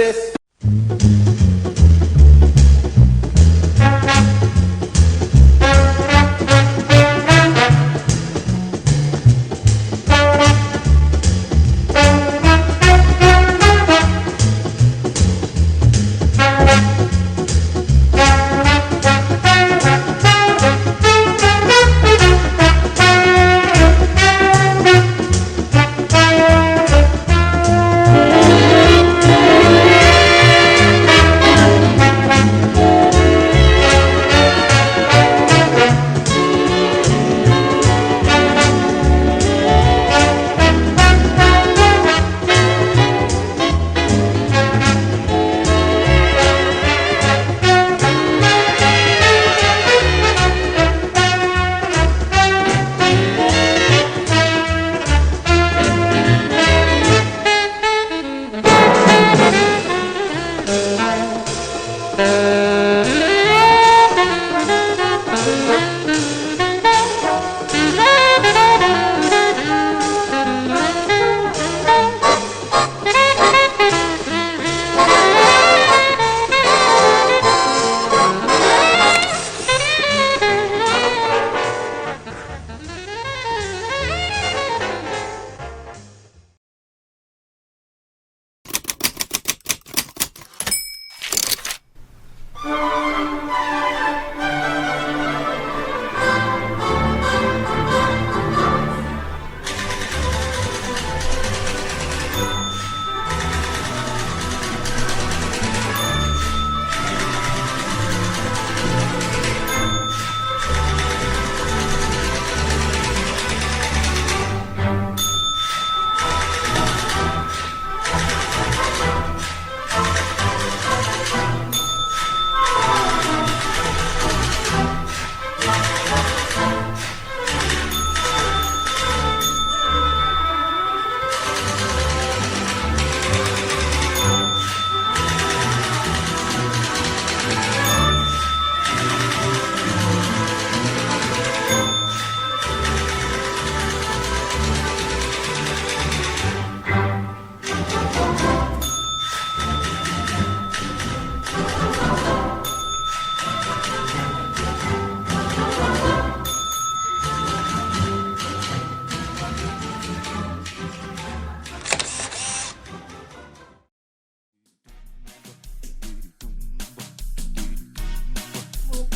this.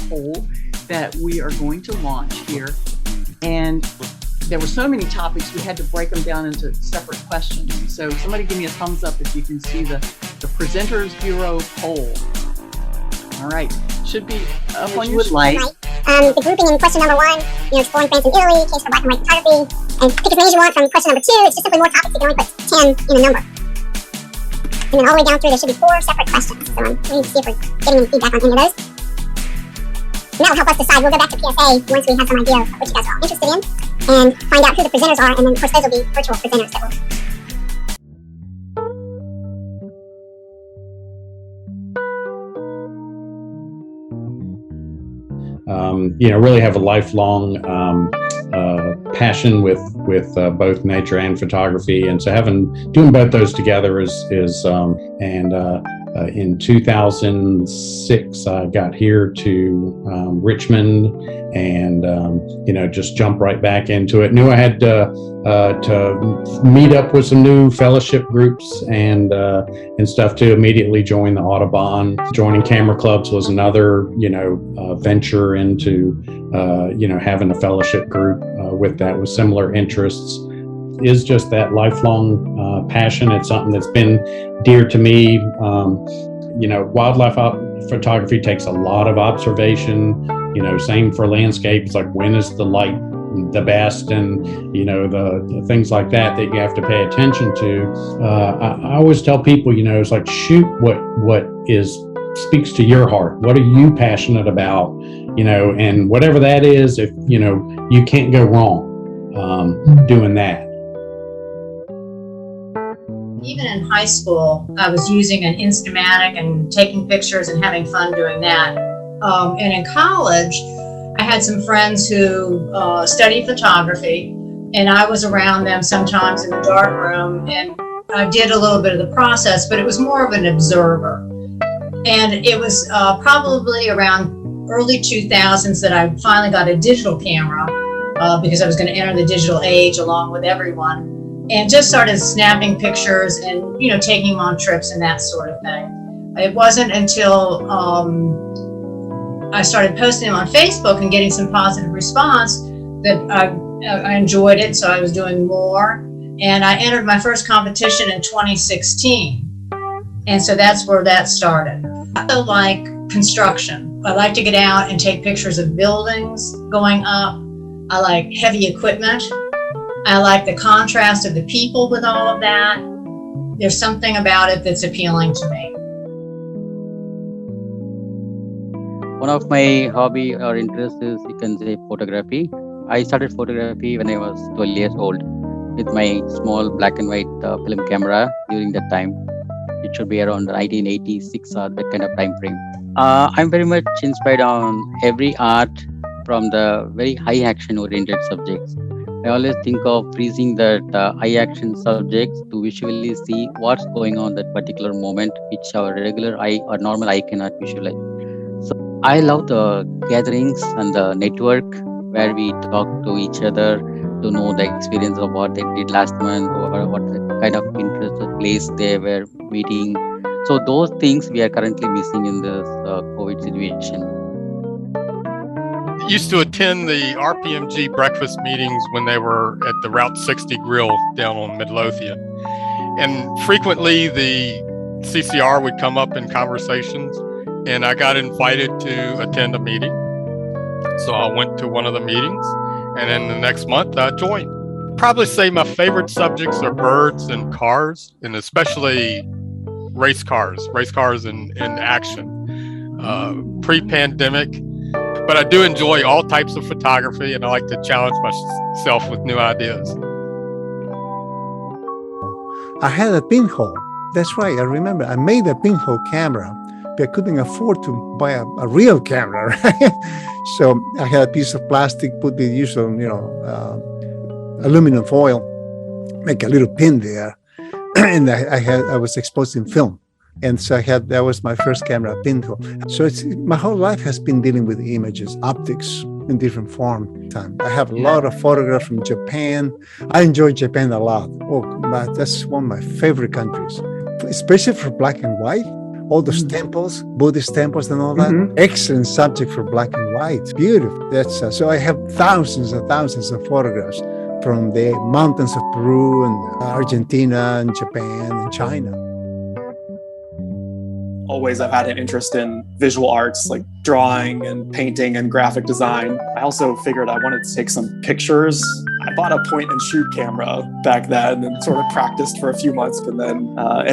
Poll that we are going to launch here, and there were so many topics we had to break them down into separate questions. So somebody give me a thumbs up if you can see the Presenters Bureau poll. All right, should be up on your screen. The grouping in question number 1, exploring France and Italy, case for black and white photography, and pick as many as you want from question number 2. It's just simply more topics. You can only put 10 in a number. And then all the way down through, there should be 4 separate questions. So I'm going to see if we're getting any feedback on any of those. And that will help us decide. We'll go back to PSA once we have some idea of what you guys are all interested in and find out who the presenters are. And then, of course, those will be virtual presenters that will really have a lifelong passion with both nature and photography, and so doing both those together is in 2006 I got here to Richmond and just jumped right back into it. Knew I had to meet up with some new fellowship groups and stuff to immediately join the Audubon. Joining camera clubs was another venture into having a fellowship group with that with similar interests. Is just that lifelong passion. It's something that's been dear to me. Wildlife photography takes a lot of observation. Same for landscape. It's like, when is the light the best, and the things like that you have to pay attention to. I always tell people, it's like, shoot what speaks to your heart. What are you passionate about? And whatever that is, if you can't go wrong doing that. Even in high school, I was using an Instamatic and taking pictures and having fun doing that. And in college, I had some friends who studied photography, and I was around them sometimes in the dark room, and I did a little bit of the process, but it was more of an observer. And it was probably around early 2000s that I finally got a digital camera because I was going to enter the digital age along with everyone, and just started snapping pictures and, you know, taking them on trips and that sort of thing. It wasn't until I started posting them on Facebook and getting some positive response that I enjoyed it, so I was doing more. And I entered my first competition in 2016. And so that's where that started. I also like construction. I like to get out and take pictures of buildings going up. I like heavy equipment. I like the contrast of the people with all of that. There's something about it that's appealing to me. One of my hobby or interests is, you can say, photography. I started photography when I was 12 years old with my small black and white film camera during that time. It should be around 1986 or that kind of time frame. I'm very much inspired on every art from the very high action oriented subjects. I always think of freezing that high action subjects to visually see what's going on that particular moment, which our regular eye or normal eye cannot visualize. So I love the gatherings and the network where we talk to each other to know the experience of what they did last month or what kind of interest or place they were meeting. So those things we are currently missing in this COVID situation. I used to attend the RPMG breakfast meetings when they were at the Route 60 Grill down on Midlothian. And frequently the CCR would come up in conversations, and I got invited to attend a meeting. So I went to one of the meetings, and then the next month I joined. Probably say my favorite subjects are birds and cars, and especially race cars in action. Pre-pandemic, but I do enjoy all types of photography, and I like to challenge myself with new ideas. I had a pinhole. That's right, I remember. I made a pinhole camera, but I couldn't afford to buy a real camera, right? So I had a piece of plastic, put the usual, aluminum foil, make a little pin there, and I was exposing film. And so that was my first camera, pinhole. So my whole life has been dealing with images, optics in different form. I have a lot of photographs from Japan. I enjoy Japan a lot. That's one of my favorite countries, especially for black and white. All those temples, Buddhist temples and all that. Excellent subject for black and white. It's beautiful. So I have thousands and thousands of photographs from the mountains of Peru and Argentina and Japan and China. Always I've had an interest in visual arts like drawing and painting and graphic design. I also figured I wanted to take some pictures. I bought a point and shoot camera back then and sort of practiced for a few months, and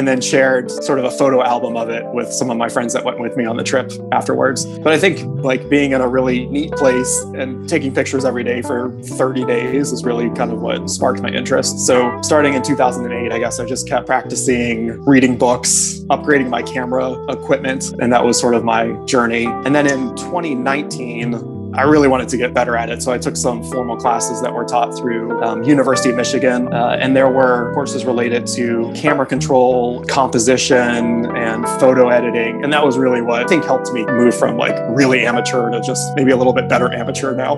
then shared sort of a photo album of it with some of my friends that went with me on the trip afterwards. But I think like being in a really neat place and taking pictures every day for 30 days is really kind of what sparked my interest. So starting in 2008, I guess I just kept practicing, reading books, upgrading my camera equipment, and that was sort of my journey. And then in 2019, I really wanted to get better at it, so I took some formal classes that were taught through University of Michigan, and there were courses related to camera control, composition, and photo editing, and that was really what I think helped me move from like really amateur to just maybe a little bit better amateur now.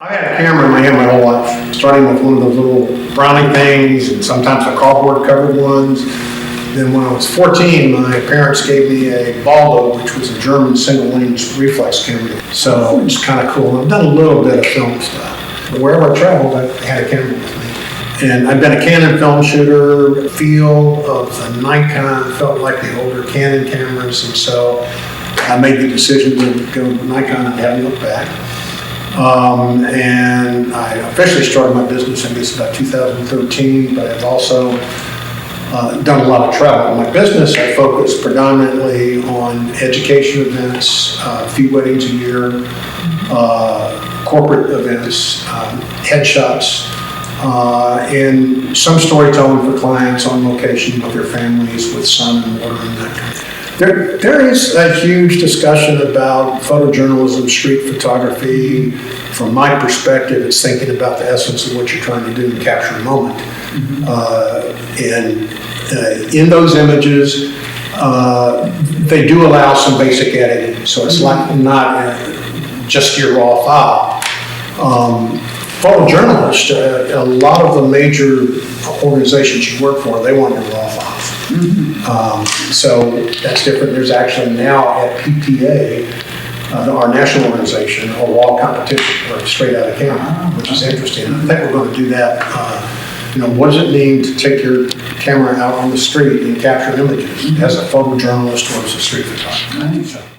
I had a camera in my hand my whole life, starting with one of those little brownie things and sometimes the cardboard covered ones. Then when I was 14, my parents gave me a Baldo, which was a German single lens reflex camera. So it was kind of cool. I've done a little bit of film stuff. But wherever I traveled, I had a camera with me. And I've been a Canon film shooter. The feel of the Nikon felt like the older Canon cameras. And so I made the decision to go with Nikon and haven't looked back. And I officially started my business, I guess, about 2013, but I've also done a lot of travel. In my business, I focus predominantly on education events, a few weddings a year, corporate events, headshots, and some storytelling for clients on location with their families, with sun and water and that kind of thing. There is a huge discussion about photojournalism, street photography. From my perspective, it's thinking about the essence of what you're trying to do and capture a moment. And in those images, they do allow some basic editing. So it's like not just your raw file. Photojournalists, a lot of the major organizations you work for, they want your raw files. So that's different. There's actually now at PPA, our national organization, a raw competition or straight out of camera, which is interesting. I think we're going to do that. What does it mean to take your camera out on the street and capture images as a photojournalist or as a street photographer?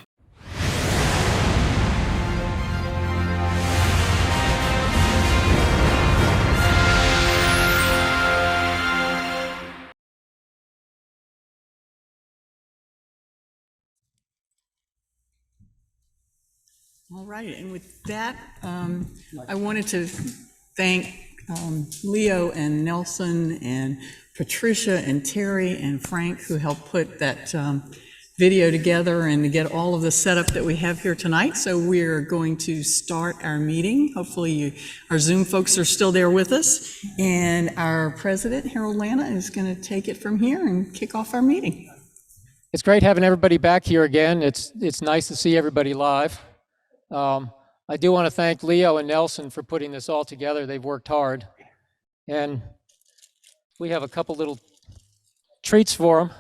All right, and with that, I wanted to thank Leo and Nelson and Patricia and Terry and Frank who helped put that video together and to get all of the setup that we have here tonight. So we're going to start our meeting. Hopefully our Zoom folks are still there with us. And our president, Harold Lana, is going to take it from here and kick off our meeting. It's great having everybody back here again. It's nice to see everybody live. I do want to thank Leo and Nelson for putting this all together. They've worked hard. And we have a couple little treats for them.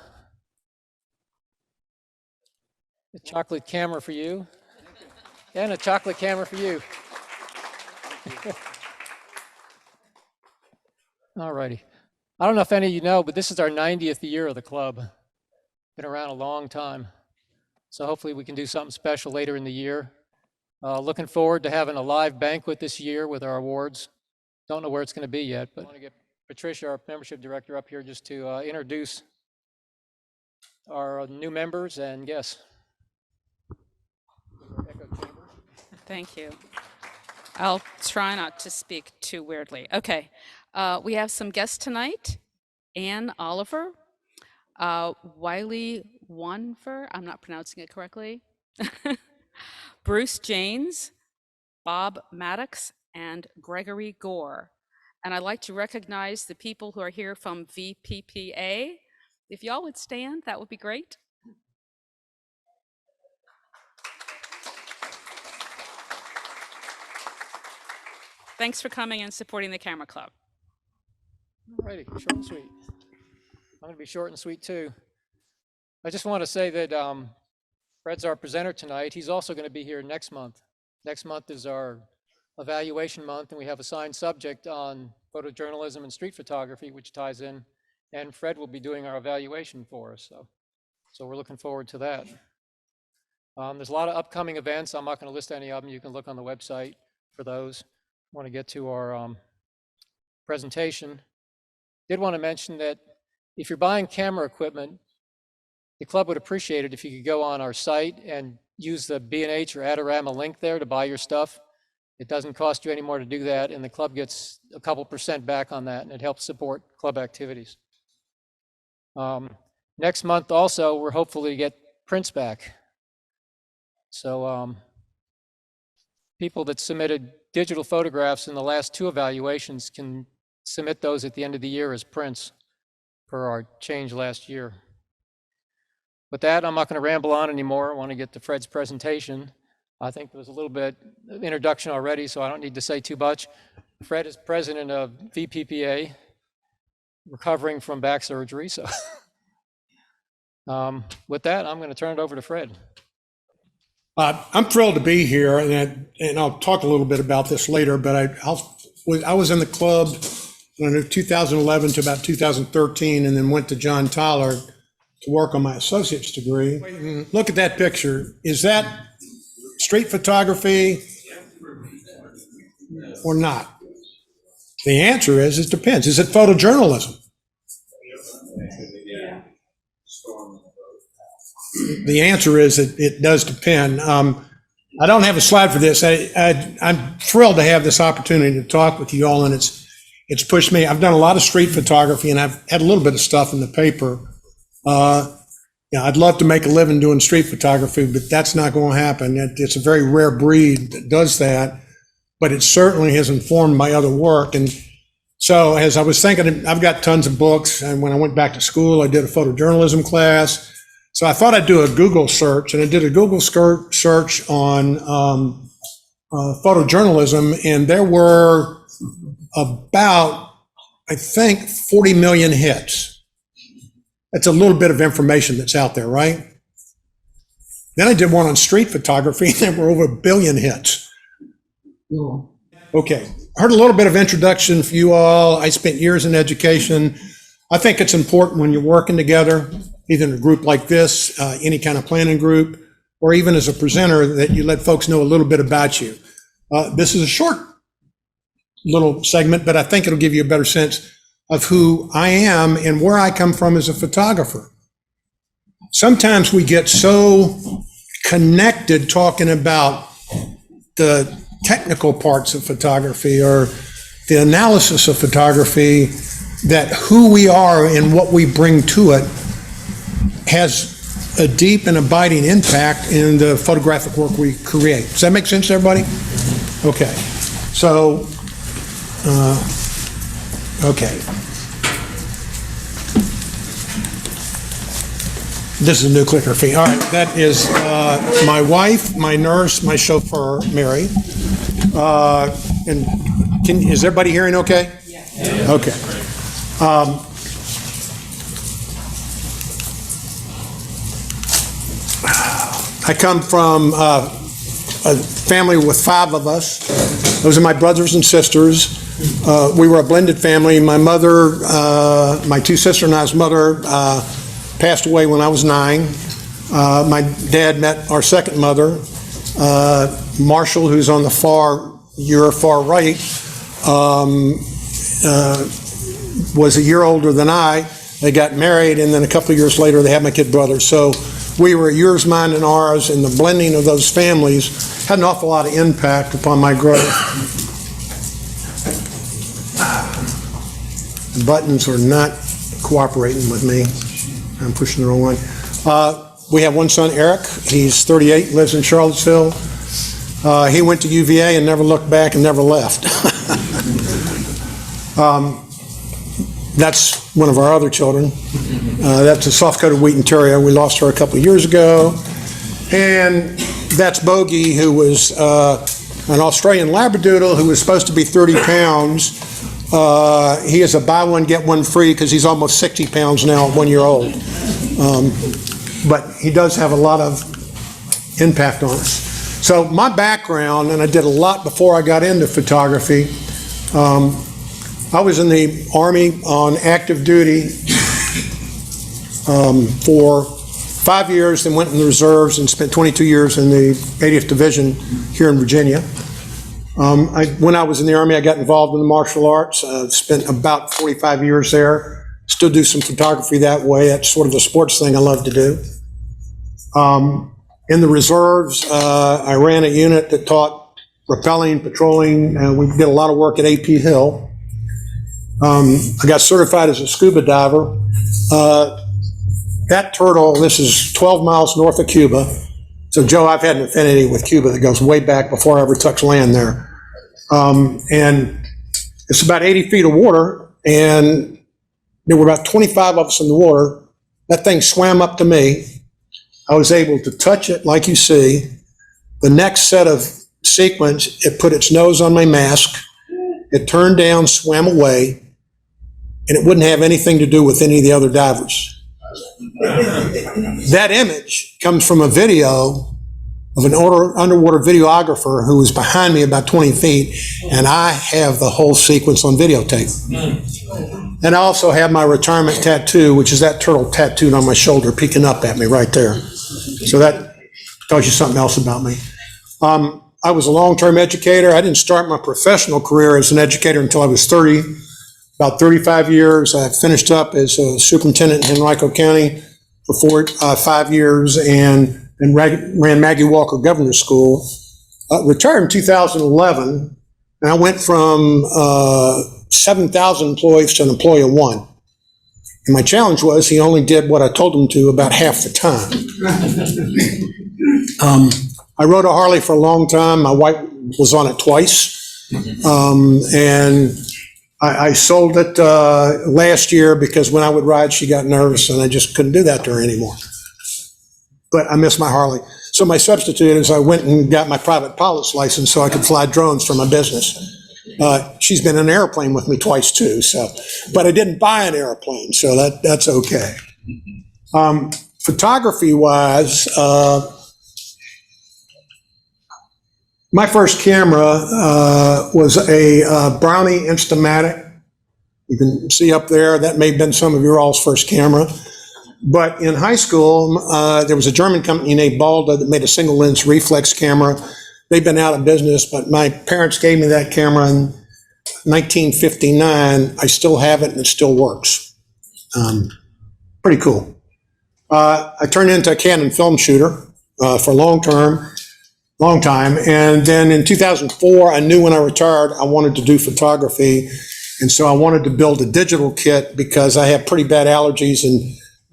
A chocolate camera for you. And a chocolate camera for you. All righty. I don't know if any of you know, but this is our 90th year of the club. Been around a long time. So hopefully we can do something special later in the year. Looking forward to having a live banquet this year with our awards. Don't know where it's going to be yet, but I want to get Patricia, our membership director, up here just to introduce our new members and guests. Thank you. I'll try not to speak too weirdly. Okay, we have some guests tonight. Ann Oliver, Wiley Wanfer, I'm not pronouncing it correctly. Bruce Janes, Bob Maddox, and Gregory Gore. And I'd like to recognize the people who are here from VPPA. If y'all would stand, that would be great. Thanks for coming and supporting the Camera Club. All righty, short and sweet. I'm going to be short and sweet too. I just want to say that Fred's our presenter tonight. He's also going to be here next month. Next month is our evaluation month, and we have a assigned subject on photojournalism and street photography, which ties in, and Fred will be doing our evaluation for us. So we're looking forward to that. There's a lot of upcoming events. I'm not going to list any of them. You can look on the website for those. I want to get to our presentation. Did want to mention that if you're buying camera equipment, the club would appreciate it if you could go on our site and use the B&H or Adorama link there to buy your stuff. It doesn't cost you any more to do that, and the club gets a couple % back on that, and it helps support club activities. Next month also, we're hopefully to get prints back. So people that submitted digital photographs in the last 2 evaluations can submit those at the end of the year as prints per our change last year. With that, I'm not going to ramble on anymore. I want to get to Fred's presentation. I think there was a little bit of introduction already, so I don't need to say too much. Fred is president of VPPA, recovering from back surgery. So with that, I'm going to turn it over to Fred. I'm thrilled to be here, and I'll talk a little bit about this later, but I was in the club in 2011 to about 2013, and then went to John Tyler to work on my associate's degree. Look at that picture. Is that street photography or not? The answer is it depends. Is it photojournalism? The answer is it does depend. I don't have a slide for this. I'm thrilled to have this opportunity to talk with you all, and it's pushed me. I've done a lot of street photography, and I've had a little bit of stuff in the paper. I'd love to make a living doing street photography, but that's not going to happen. It's a very rare breed that does that, but it certainly has informed my other work. And so as I was thinking, I've got tons of books, and when I went back to school, I did a photojournalism class. So I thought I'd do a Google search, and I did a Google search on photojournalism, and there were about, I think, 40 million hits. That's a little bit of information that's out there, right? Then I did one on street photography, and there were over 1 billion hits. Okay, I heard a little bit of introduction for you all. I spent years in education. I think it's important when you're working together, either in a group like this, any kind of planning group, or even as a presenter, that you let folks know a little bit about you. This is a short little segment, but I think it'll give you a better sense of who I am and where I come from as a photographer. Sometimes we get so connected talking about the technical parts of photography or the analysis of photography that who we are and what we bring to it has a deep and abiding impact in the photographic work we create. Does that make sense to everybody? Okay. So, okay. This is a new clicker fee. All right, that is my wife, my nurse, my chauffeur, Mary. And is everybody hearing okay? Yeah. Okay. I come from a family with 5 of us. Those are my brothers and sisters. We were a blended family. My mother, my 2 sisters and I's mother passed away when I was 9. My dad met our second mother, Marshall, who's on the far right, was a year older than I. They got married, and then a couple of years later, they had my kid brother. So we were yours, mine, and ours, and the blending of those families had an awful lot of impact upon my growth. The buttons are not cooperating with me. I'm pushing the wrong one. We have one son, Eric. He's 38, lives in Charlottesville. He went to UVA and never looked back and never left. That's one of our other children. That's a soft-coated Wheaten Terrier. We lost her a couple of years ago. And that's Bogey, who was an Australian Labradoodle who was supposed to be 30 pounds. He is a buy one, get one free because he's almost 60 pounds now at 1 year old. But he does have a lot of impact on us. So my background, and I did a lot before I got into photography, I was in the Army on active duty for 5 years, then went in the reserves and spent 22 years in the 80th Division here in Virginia. When I was in the Army, I got involved in the martial arts. Spent about 45 years there. Still do some photography that way. That's sort of the sports thing I love to do. In the reserves, I ran a unit that taught rappelling, patrolling. We did a lot of work at AP Hill. I got certified as a scuba diver. That turtle, this is 12 miles north of Cuba. So, Joe, I've had an affinity with Cuba that goes way back before I ever touched land there. And it's about 80 feet of water, and there were about 25 of us in the water. That thing swam up to me. I was able to touch it like you see, The next set of sequence, it put its nose on my mask, it turned down, swam away, and it wouldn't have anything to do with any of the other divers. That image comes from a video of an underwater videographer who was behind me about 20 feet, and I have the whole sequence on videotape. And I also have my retirement tattoo, which is that turtle tattooed on my shoulder, peeking up at me right there. So that tells you something else about me. I was a long-term educator. I didn't start my professional career as an educator until I was 30. About 35 years. I finished up as a superintendent in Henrico County for 5 years and ran Maggie Walker Governor's School. Retired in 2011, and I went from 7,000 employees to an employee of one. And my challenge was he only did what I told him to about half the time. I rode a Harley for a long time. My wife was on it twice. And I sold it last year because when I would ride, she got nervous, and I just couldn't do that to her anymore. But I miss my Harley. So my substitute is I went and got my private pilot's license so I could fly drones for my business. She's been in an airplane with me twice too, but I didn't buy an airplane, so that's okay. Photography-wise, my first camera was a Brownie Instamatic. You can see up there, that may have been some of your all's first camera. But in high school, there was a German company named Balda that made a single lens reflex camera. They've been out of business, but my parents gave me that camera in 1959. I still have it and it still works. Pretty cool. I turned into a Canon film shooter for a long time. And then in 2004, I knew when I retired, I wanted to do photography. And so I wanted to build a digital kit because I have pretty bad allergies and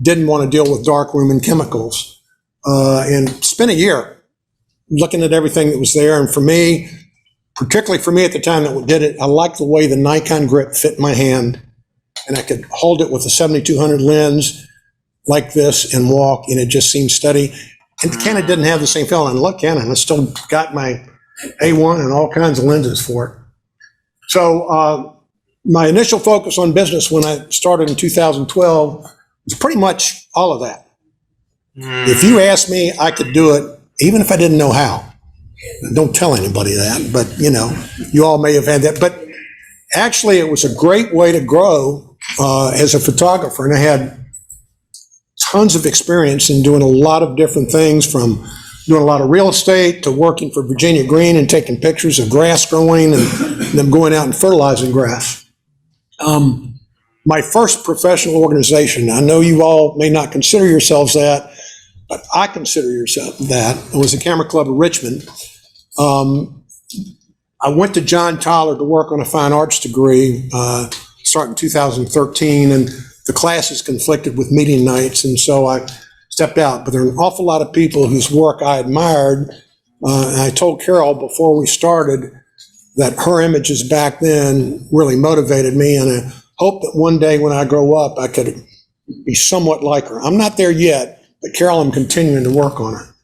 didn't want to deal with darkroom and chemicals. And spent a year looking at everything that was there. And for me, particularly for me at the time that did it, I liked the way the Nikon grip fit my hand. And I could hold it with a 7200 lens like this and walk, and it just seemed steady. And Canon didn't have the same feeling. And look, Canon, I still got my A1 and all kinds of lenses for it. So my initial focus on business when I started in 2012 was pretty much all of that. If you asked me, I could do it, even if I didn't know how. Don't tell anybody that, but you all may have had that. But actually, it was a great way to grow as a photographer, and I had tons of experience in doing a lot of different things, from doing a lot of real estate to working for Virginia Green and taking pictures of grass growing and them going out and fertilizing grass. My first professional organization, I know you all may not consider yourselves that, but I consider yourself that. It was the CameraClubofRichmond. I went to John Tyler to work on a fine arts degree, starting in 2013, and the classes conflicted with meeting nights, and so I stepped out. But there are an awful lot of people whose work I admired, and I told Carol before we started that her images back then really motivated me, and I hope that one day when I grow up, I could be somewhat like her. I'm not there yet, but Carol, I'm continuing to work on her.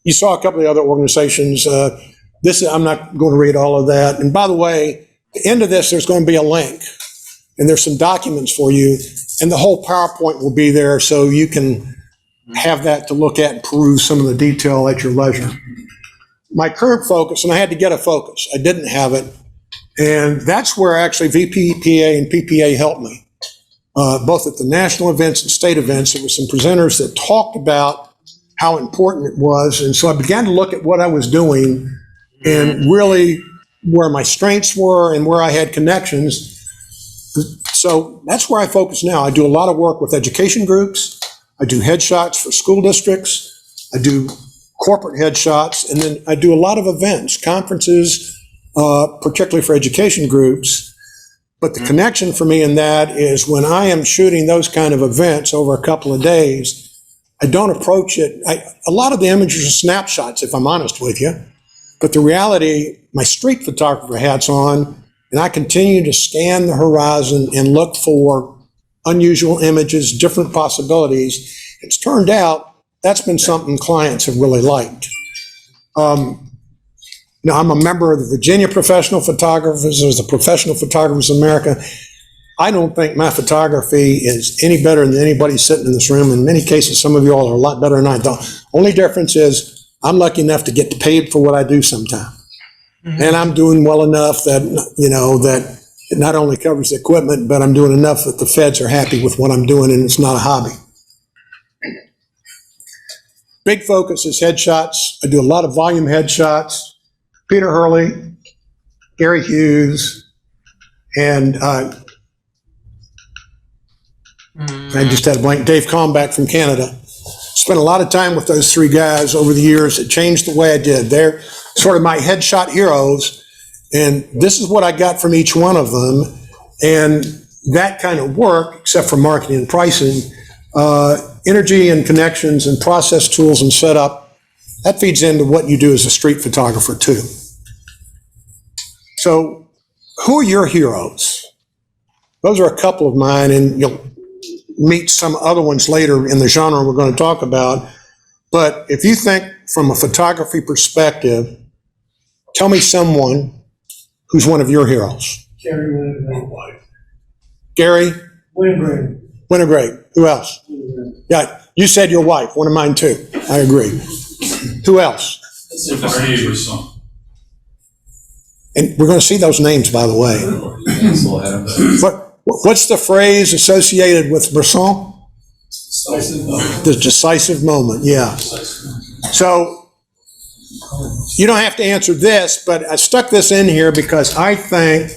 You saw a couple of the other organizations. I'm not going to read all of that. And by the way, at the end of this, there's going to be a link, and there's some documents for you, and the whole PowerPoint will be there, so you can have that to look at and peruse some of the detail at your leisure. My current focus, and I had to get a focus. I didn't have it. And that's where actually VPPA and PPA helped me, both at the national events and state events. There were some presenters that talked about how important it was. And so I began to look at what I was doing and really where my strengths were and where I had connections. So that's where I focus now. I do a lot of work with education groups. I do headshots for school districts. I do corporate headshots. And then I do a lot of events, conferences, particularly for education groups. But the connection for me in that is when I am shooting those kind of events over a couple of days, I don't approach it. A lot of the images are snapshots, if I'm honest with you. But the reality, my street photographer hat's on, and I continue to scan the horizon and look for unusual images, different possibilities. It's turned out that's been something clients have really liked. Now, I'm a member of the Virginia Professional Photographers. There's the Professional Photographers of America. I don't think my photography is any better than anybody sitting in this room. In many cases, some of you all are a lot better than I. The only difference is I'm lucky enough to get paid for what I do sometime. And I'm doing well enough that, that it not only covers the equipment, but I'm doing enough that the feds are happy with what I'm doing and it's not a hobby. Big focus is headshots. I do a lot of volume headshots. Peter Hurley, Gary Hughes, and I just had a blank, Dave Kalmbach from Canada. Spent a lot of time with those three guys over the years. It changed the way I did. They're sort of my headshot heroes, and this is what I got from each one of them. And that kind of work, except for marketing and pricing, energy and connections and process tools and setup, that feeds into what you do as a street photographer too. So who are your heroes? Those are a couple of mine, and you'll meet some other ones later in the genre we're going to talk about. But if you think from a photography perspective, tell me someone who's one of your heroes. Gary Winograde. Gary? Winograde. Winograde. Who else? Yeah, you said your wife. One of mine too. I agree. Who else? And we're going to see those names, by the way. What's the phrase associated with Bresson? The decisive moment, yeah. So you don't have to answer this, but I stuck this in here because I think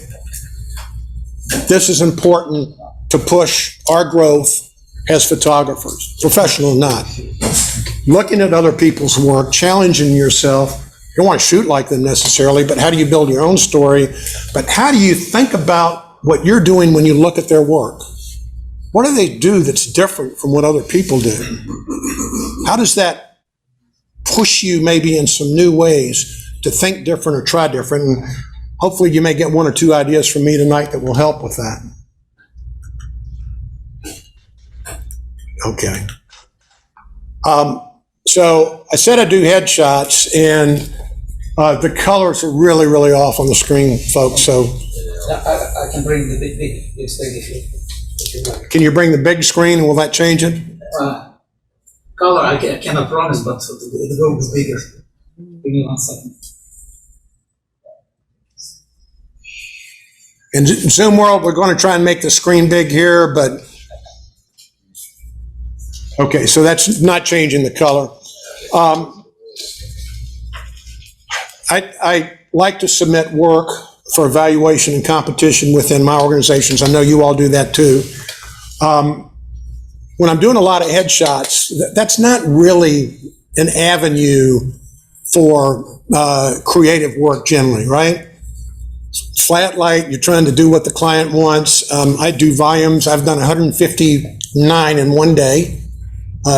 this is important to push our growth as photographers, professional or not. Looking at other people's work, challenging yourself. You don't want to shoot like them necessarily, but how do you build your own story? But how do you think about what you're doing when you look at their work? What do they do that's different from what other people do? How does that push you maybe in some new ways to think different or try different? And hopefully you may get one or two ideas from me tonight that will help with that. Okay. So I said I do headshots, and the colors are really, really off on the screen, folks. So I can bring the big screen if you like. Can you bring the big screen, and will that change it? Color, I cannot promise, but the room is bigger. Give me 1 second. In Zoom world, we're going to try and make the screen big here, but okay, so that's not changing the color. I like to submit work for evaluation and competition within my organizations. I know you all do that too. When I'm doing a lot of headshots, that's not really an avenue for creative work generally, right? Flat light, you're trying to do what the client wants. I do volumes. I've done 159 in one day.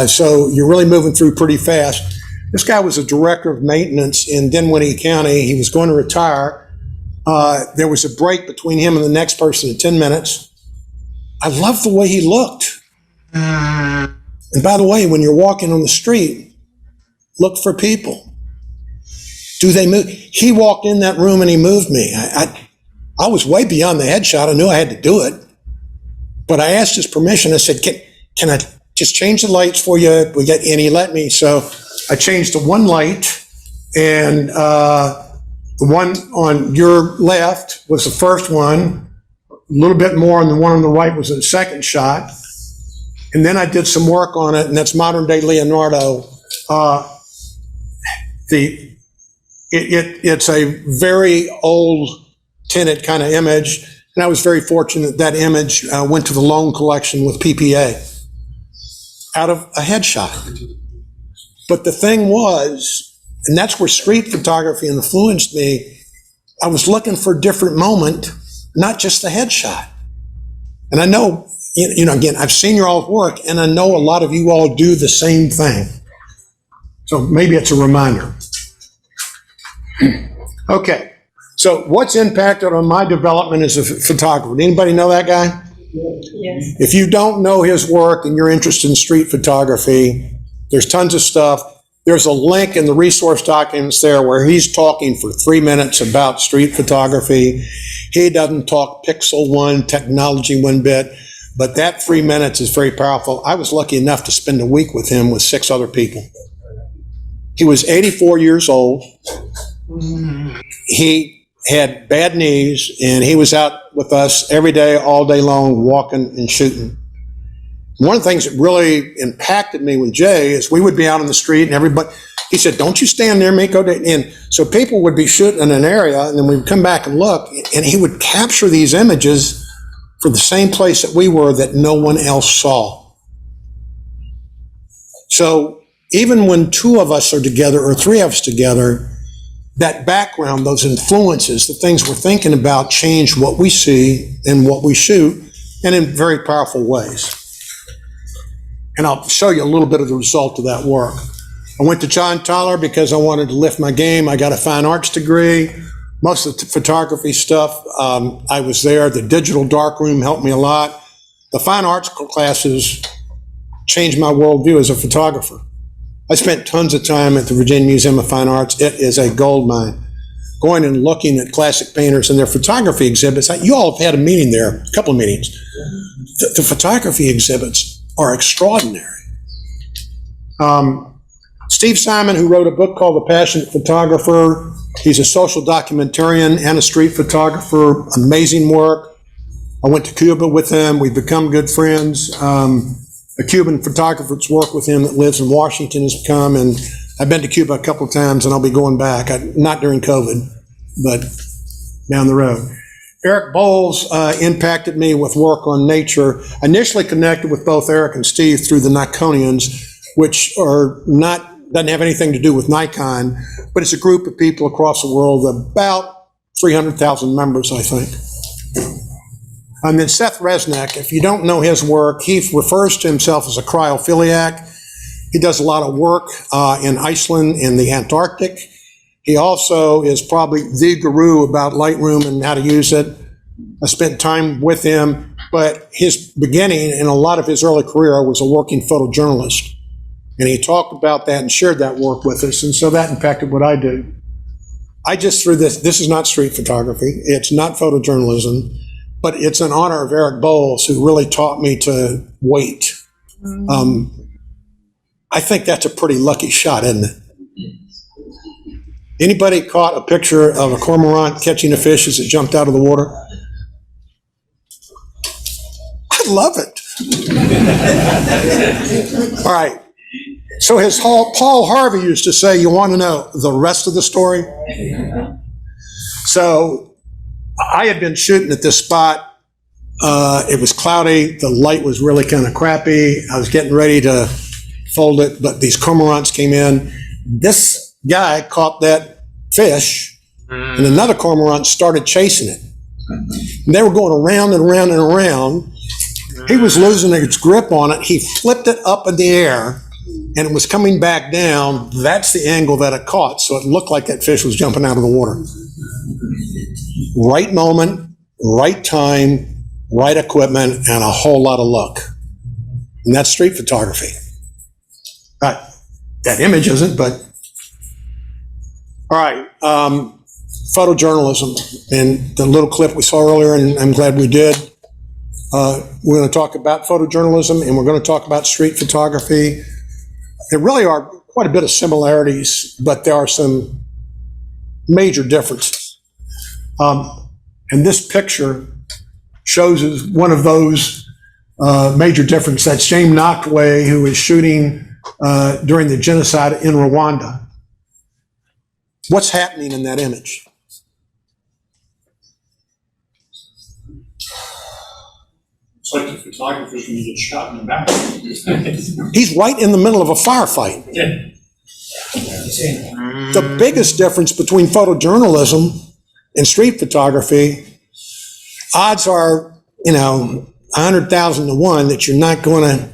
So you're really moving through pretty fast. This guy was a director of maintenance in Dinwiddie County. He was going to retire. There was a break between him and the next person at 10 minutes. I loved the way he looked. And by the way, when you're walking on the street, look for people. Do they move? He walked in that room and he moved me. I was way beyond the headshot. I knew I had to do it. But I asked his permission. I said, can I just change the lights for you? And he let me. So I changed to one light, and the one on your left was the first one. A little bit more, and the one on the right was the second shot. And then I did some work on it, and that's modern day Leonardo. It's a very old tinted kind of image, and I was very fortunate that image went to the loan collection with PPA out of a headshot. But the thing was, and that's where street photography influenced me, I was looking for a different moment, not just the headshot. And I know, again, I've seen your all's work, and I know a lot of you all do the same thing. So maybe it's a reminder. Okay, so what's impacted on my development as a photographer? Anybody know that guy? Yes. If you don't know his work and you're interested in street photography, There's tons of stuff. There's a link in the resource documents there where he's talking for 3 minutes about street photography. He doesn't talk pixel one, technology one bit, but that 3 minutes is very powerful. I was lucky enough to spend a week with him with 6 other people. He was 84 years old. He had bad knees, and he was out with us every day, all day long, walking and shooting. One of the things that really impacted me with Jay is we would be out on the street and everybody, he said, don't you stand near me, go down. And so people would be shooting in an area and then we'd come back and look, and he would capture these images for the same place that we were that no one else saw. So even when 2 of us are together or 3 of us together, that background, those influences, the things we're thinking about change what we see and what we shoot, and in very powerful ways. And I'll show you a little bit of the result of that work. I went to John Tyler because I wanted to lift my game. I got a fine arts degree. Most of the photography stuff, I was there. The digital darkroom helped me a lot. The fine arts classes changed my worldview as a photographer. I spent tons of time at the Virginia Museum of Fine Arts. It is a gold mine. Going and looking at classic painters and their photography exhibits. You all have had a meeting there, a couple of meetings. The photography exhibits are extraordinary. Steve Simon, who wrote a book called The Passionate Photographer, he's a social documentarian and a street photographer, amazing work. I went to Cuba with him. We've become good friends. A Cuban photographer that's worked with him that lives in Washington has come, and I've been to Cuba a couple of times, and I'll be going back. Not during COVID, but down the road. Eric Bowles impacted me with work on nature. I initially connected with both Eric and Steve through the Nikonians, which doesn't have anything to do with Nikon, but it's a group of people across the world, about 300,000 members, I think. And then Seth Resnick, if you don't know his work, he refers to himself as a cryophiliac. He does a lot of work in Iceland and the Antarctic. He also is probably the guru about Lightroom and how to use it. I spent time with him, but his beginning and a lot of his early career was a working photojournalist. And he talked about that and shared that work with us, and so that impacted what I do. I just threw this is not street photography, it's not photojournalism, but it's in honor of Eric Bowles, who really taught me to wait. I think that's a pretty lucky shot, isn't it? Anybody caught a picture of a cormorant catching a fish as it jumped out of the water? I love it. All right. So as Paul Harvey used to say, you want to know the rest of the story? So I had been shooting at this spot. It was cloudy. The light was really kind of crappy. I was getting ready to fold it, but these cormorants came in. This guy caught that fish, and another cormorant started chasing it. And they were going around and around and around. He was losing its grip on it. He flipped it up in the air, and it was coming back down. That's the angle that it caught, so it looked like that fish was jumping out of the water. Right moment, right time, right equipment, and a whole lot of luck. And that's street photography. That image isn't, but... All right, photojournalism, and the little clip we saw earlier, and I'm glad we did. We're going to talk about photojournalism, and we're going to talk about street photography. There really are quite a bit of similarities, but there are some major differences. And this picture shows us one of those major differences. That's James Nachtwey, who was shooting during the genocide in Rwanda. What's happening in that image? It's like the photographers when you get shot in the back. He's right in the middle of a firefight. Yeah. The biggest difference between photojournalism and street photography, odds are, 100,000 to 1 that you're not going to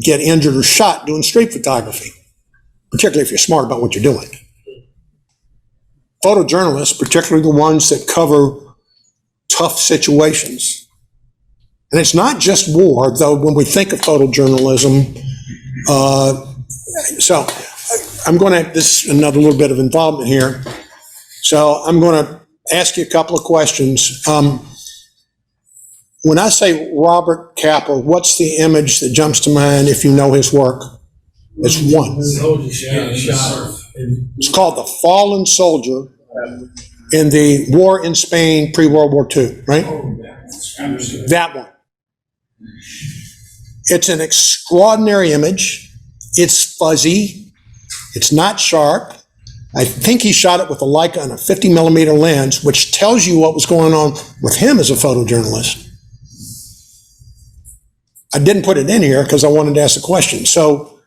get injured or shot doing street photography, particularly if you're smart about what you're doing. Photojournalists, particularly the ones that cover tough situations. And it's not just war, though when we think of photojournalism, So I'm going to, this is another little bit of involvement here. So I'm going to ask you a couple of questions. When I say Robert Capa, what's the image that jumps to mind if you know his work? It's one. It's called The Fallen Soldier in the war in Spain pre-World War II, right? That one. It's an extraordinary image. It's fuzzy. It's not sharp. I think he shot it with a Leica and a 50 millimeter lens, which tells you what was going on with him as a photojournalist. I didn't put it in here because I wanted to ask a question. So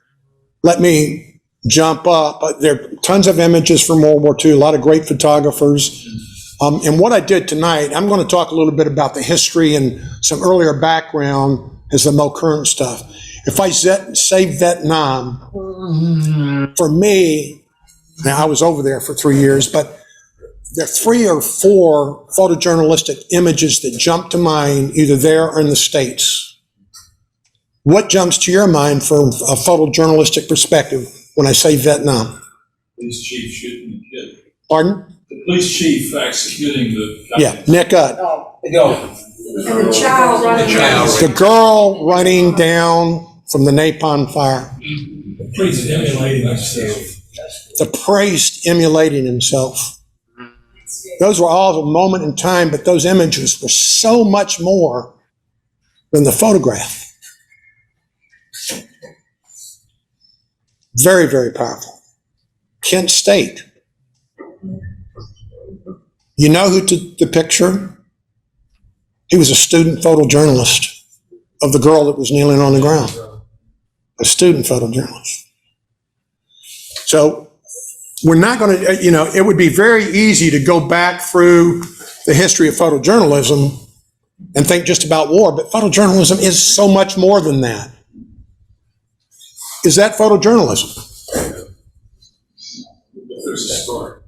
let me jump up. There are tons of images from World War II, a lot of great photographers. And what I did tonight, I'm going to talk a little bit about the history and some earlier background as the more current stuff. If I say Vietnam, for me, now I was over there for 3 years, but there are 3 or 4 photojournalistic images that jump to mind either there or in the States. What jumps to your mind from a photojournalistic perspective when I say Vietnam? Police chief shooting the kid. Pardon? The police chief executing the guy. Yeah, Nick Utt. And the child running down. The girl running down from the napalm fire. The priest emulating himself. The priest emulating himself. Those were all a moment in time, but those images were so much more than the photograph. Very, very powerful. Kent State. You know who took the picture? He was a student photojournalist of the girl that was kneeling on the ground. A student photojournalist. So we're not going to, it would be very easy to go back through the history of photojournalism and think just about war, but photojournalism is so much more than that. Is that photojournalism? There's a story.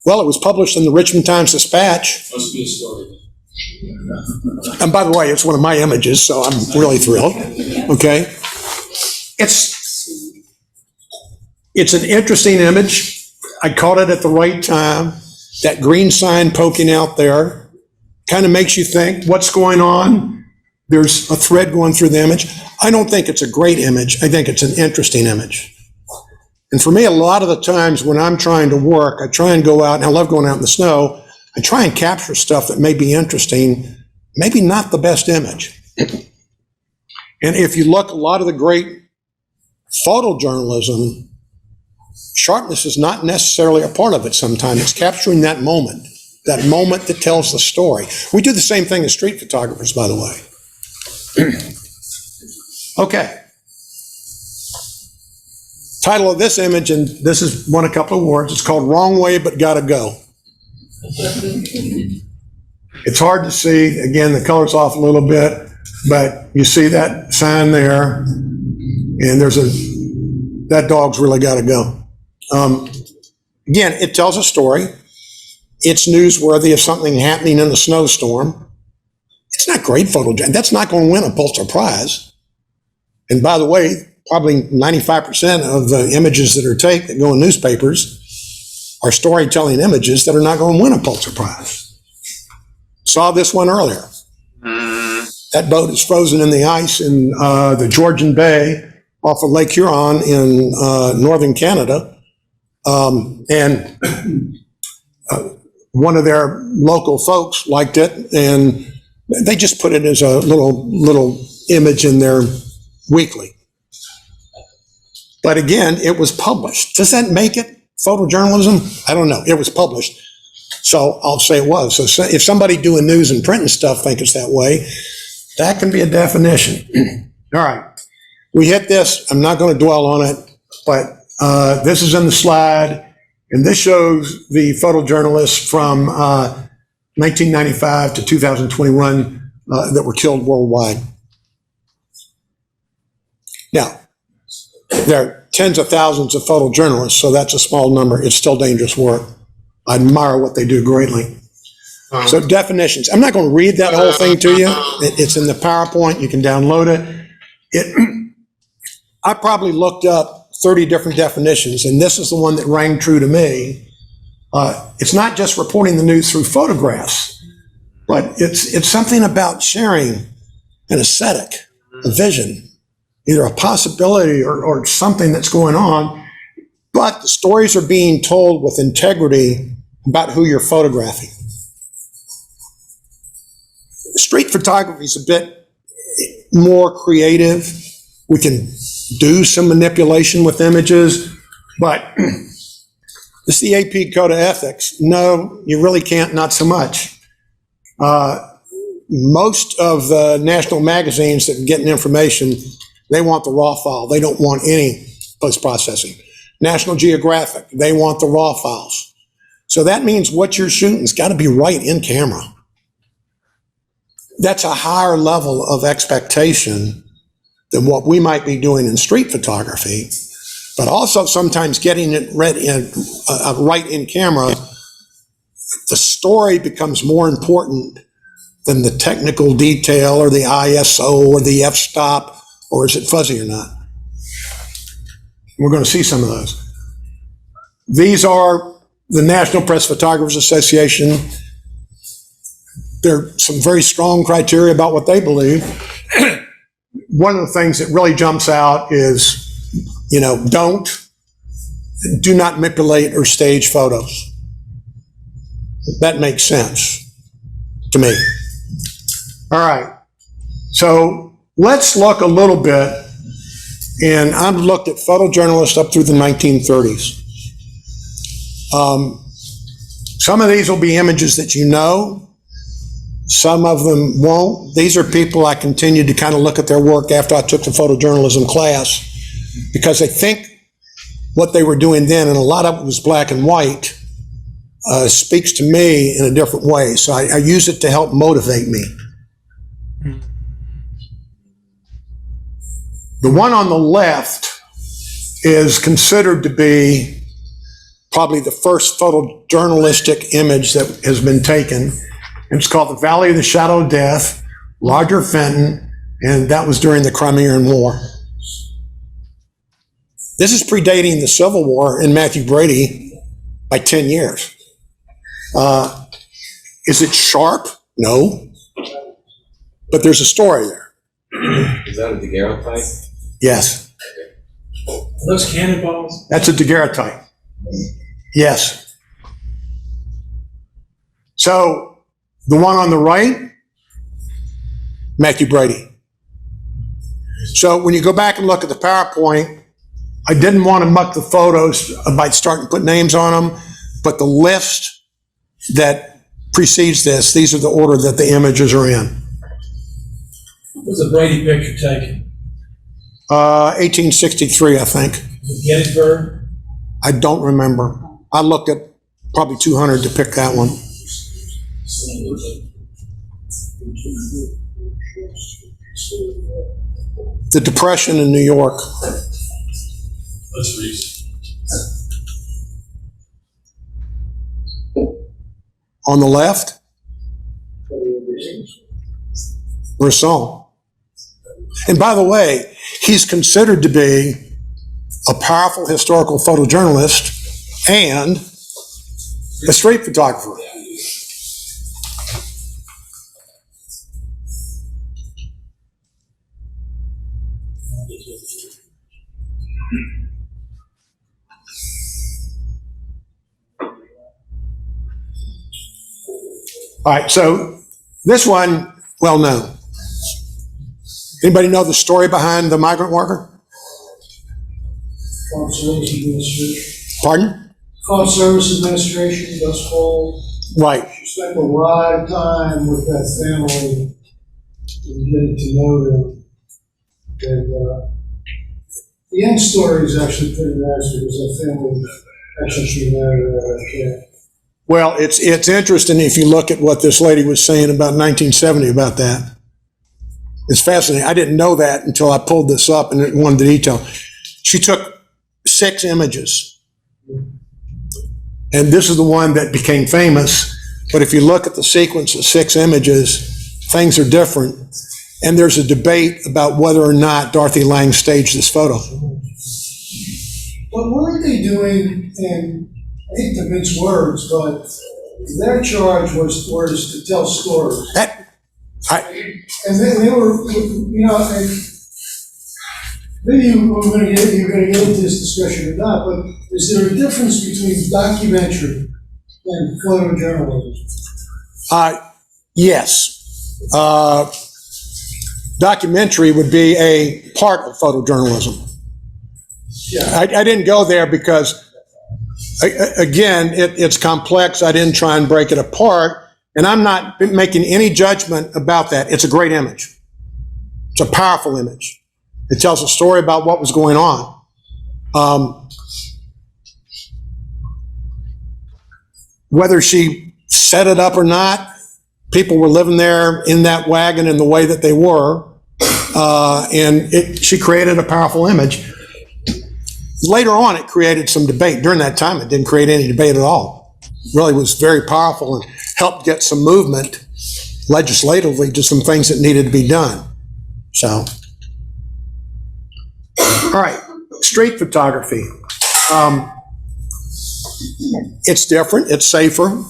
Well, it was published in the Richmond Times-Dispatch. Must be a story. And by the way, it's one of my images, so I'm really thrilled. Okay? It's an interesting image. I caught it at the right time. That green sign poking out there kind of makes you think, what's going on? There's a thread going through the image. I don't think it's a great image. I think it's an interesting image. And for me, a lot of the times when I'm trying to work, I try and go out, and I love going out in the snow, I try and capture stuff that may be interesting, maybe not the best image. And if you look, a lot of the great photojournalism, sharpness is not necessarily a part of it sometimes. It's capturing that moment that tells the story. We do the same thing as street photographers, by the way. Okay. Title of this image, and this has won a couple of awards, it's called Wrong Way But Gotta Go. It's hard to see. Again, the color's off a little bit, but you see that sign there, and that dog's really gotta go. Again, it tells a story. It's newsworthy of something happening in a snowstorm. It's not great photojournalism. That's not going to win a Pulitzer Prize. And by the way, probably 95% of the images that go in newspapers are storytelling images that are not going to win a Pulitzer Prize. Saw this one earlier. That boat is frozen in the ice in the Georgian Bay off of Lake Huron in northern Canada. And one of their local folks liked it, and they just put it as a little image in their weekly. But again, it was published. Does that make it photojournalism? I don't know. It was published. So I'll say it was. So if somebody doing news and print and stuff think it's that way, that can be a definition. All right. We hit this. I'm not going to dwell on it, but this is in the slide. And this shows the photojournalists from 1995 to 2021 that were killed worldwide. Now, there are tens of thousands of photojournalists, so that's a small number. It's still dangerous work. I admire what they do greatly. So definitions. I'm not going to read that whole thing to you. It's in the PowerPoint. You can download it. I probably looked up 30 different definitions, and this is the one that rang true to me. It's not just reporting the news through photographs, but it's something about sharing an aesthetic, a vision, either a possibility or something that's going on, but the stories are being told with integrity about who you're photographing. Street photography is a bit more creative. We can do some manipulation with images, but it's the AP Code of Ethics. No, you really can't, not so much. Most of the national magazines that are getting information, they want the raw file. They don't want any post-processing. National Geographic, they want the raw files. So that means what you're shooting's got to be right in camera. That's a higher level of expectation than what we might be doing in street photography, but also sometimes getting it right in camera, the story becomes more important than the technical detail or the ISO or the f-stop, or is it fuzzy or not? We're going to see some of those. These are the National Press Photographers Association. There are some very strong criteria about what they believe. One of the things that really jumps out is, do not manipulate or stage photos. That makes sense to me. All right. So let's look a little bit, and I've looked at photojournalists up through the 1930s. Some of these will be images that you know. Some of them won't. These are people I continued to kind of look at their work after I took the photojournalism class, because I think what they were doing then, and a lot of it was black and white, speaks to me in a different way. So I use it to help motivate me. The one on the left is considered to be probably the first photojournalistic image that has been taken. It's called The Valley of the Shadow of Death, Roger Fenton, and that was during the Crimean War. This is predating the Civil War and Matthew Brady by 10 years. Is it sharp? No. But there's a story there. Is that a daguerreotype? Yes. Are those cannonballs? That's a daguerreotype. Yes. So, the one on the right, Matthew Brady. So when you go back and look at the PowerPoint, I didn't want to muck the photos by starting to put names on them, but the list that precedes this, these are the order that the images are in. Was the Brady picture taken? 1863, I think. Gettysburg? I don't remember. I looked at probably 200 to pick that one. The Depression in New York. That's recent. On the left, Bresson. And by the way, he's considered to be a powerful historical photojournalist and a street photographer. All right, so this one, well known. Anybody know the story behind the migrant worker? Farm Service Administration. Pardon? Farm Service Administration, Dust Bowl. Right. She spent a lot of time with that family and getting to know them. And the end story is actually pretty nice because that family actually married that kid. Well, it's interesting if you look at what this lady was saying about 1970 about that. It's fascinating. I didn't know that until I pulled this up and it wanted the detail. She took 6 images. And this is the one that became famous. But if you look at the sequence of 6 images, things are different. and there's a debate about whether or not Dorothy Lang staged this photo. What were they doing, and I hate to mince words, but their charge was to tell stories. And they were, you know, and maybe you're going to get into this discussion or not, but is there a difference between documentary and photojournalism? Yes. Documentary would be a part of photojournalism. Yeah. I didn't go there because, again, it's complex. I didn't try and break it apart, and I'm not making any judgment about that. It's a great image. It's a powerful image. It tells a story about what was going on. Whether she set it up or not, people were living there in that wagon in the way that they were, and she created a powerful image. Later on, it created some debate. During that time, it didn't create any debate at all. It really was very powerful and helped get some movement legislatively to some things that needed to be done. So, all right, street photography. It's different, it's safer.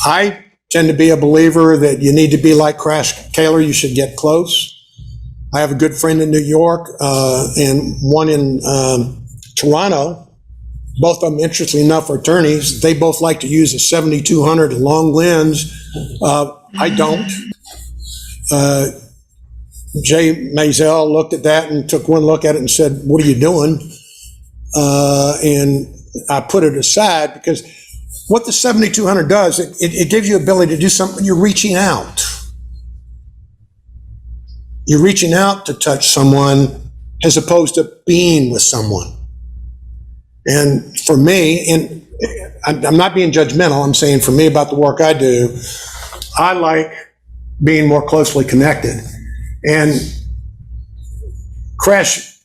I tend to be a believer that you need to be like Crash Taylor, you should get close. I have a good friend in New York and one in Toronto. Both of them, interestingly enough, are attorneys. They both like to use a 7200 long lens. I don't. Jay Maisel looked at that and took one look at it and said, "What are you doing?" And I put it aside because what the 7200 does, it gives you the ability to do something. You're reaching out. You're reaching out to touch someone as opposed to being with someone. And for me, and I'm not being judgmental, I'm saying for me about the work I do, I like being more closely connected. And Crash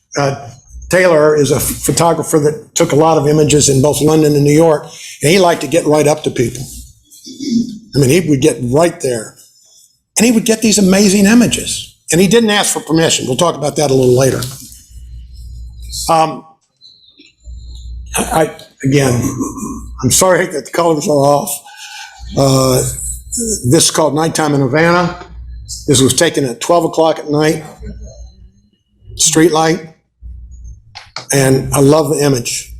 Taylor is a photographer that took a lot of images in both London and New York, and he liked to get right up to people. I mean, he would get right there, and he would get these amazing images. And he didn't ask for permission. We'll talk about that a little later. Again, I'm sorry that the colors are off. This is called Nighttime in Havana. This was taken at 12 o'clock at night, street light, and I love the image.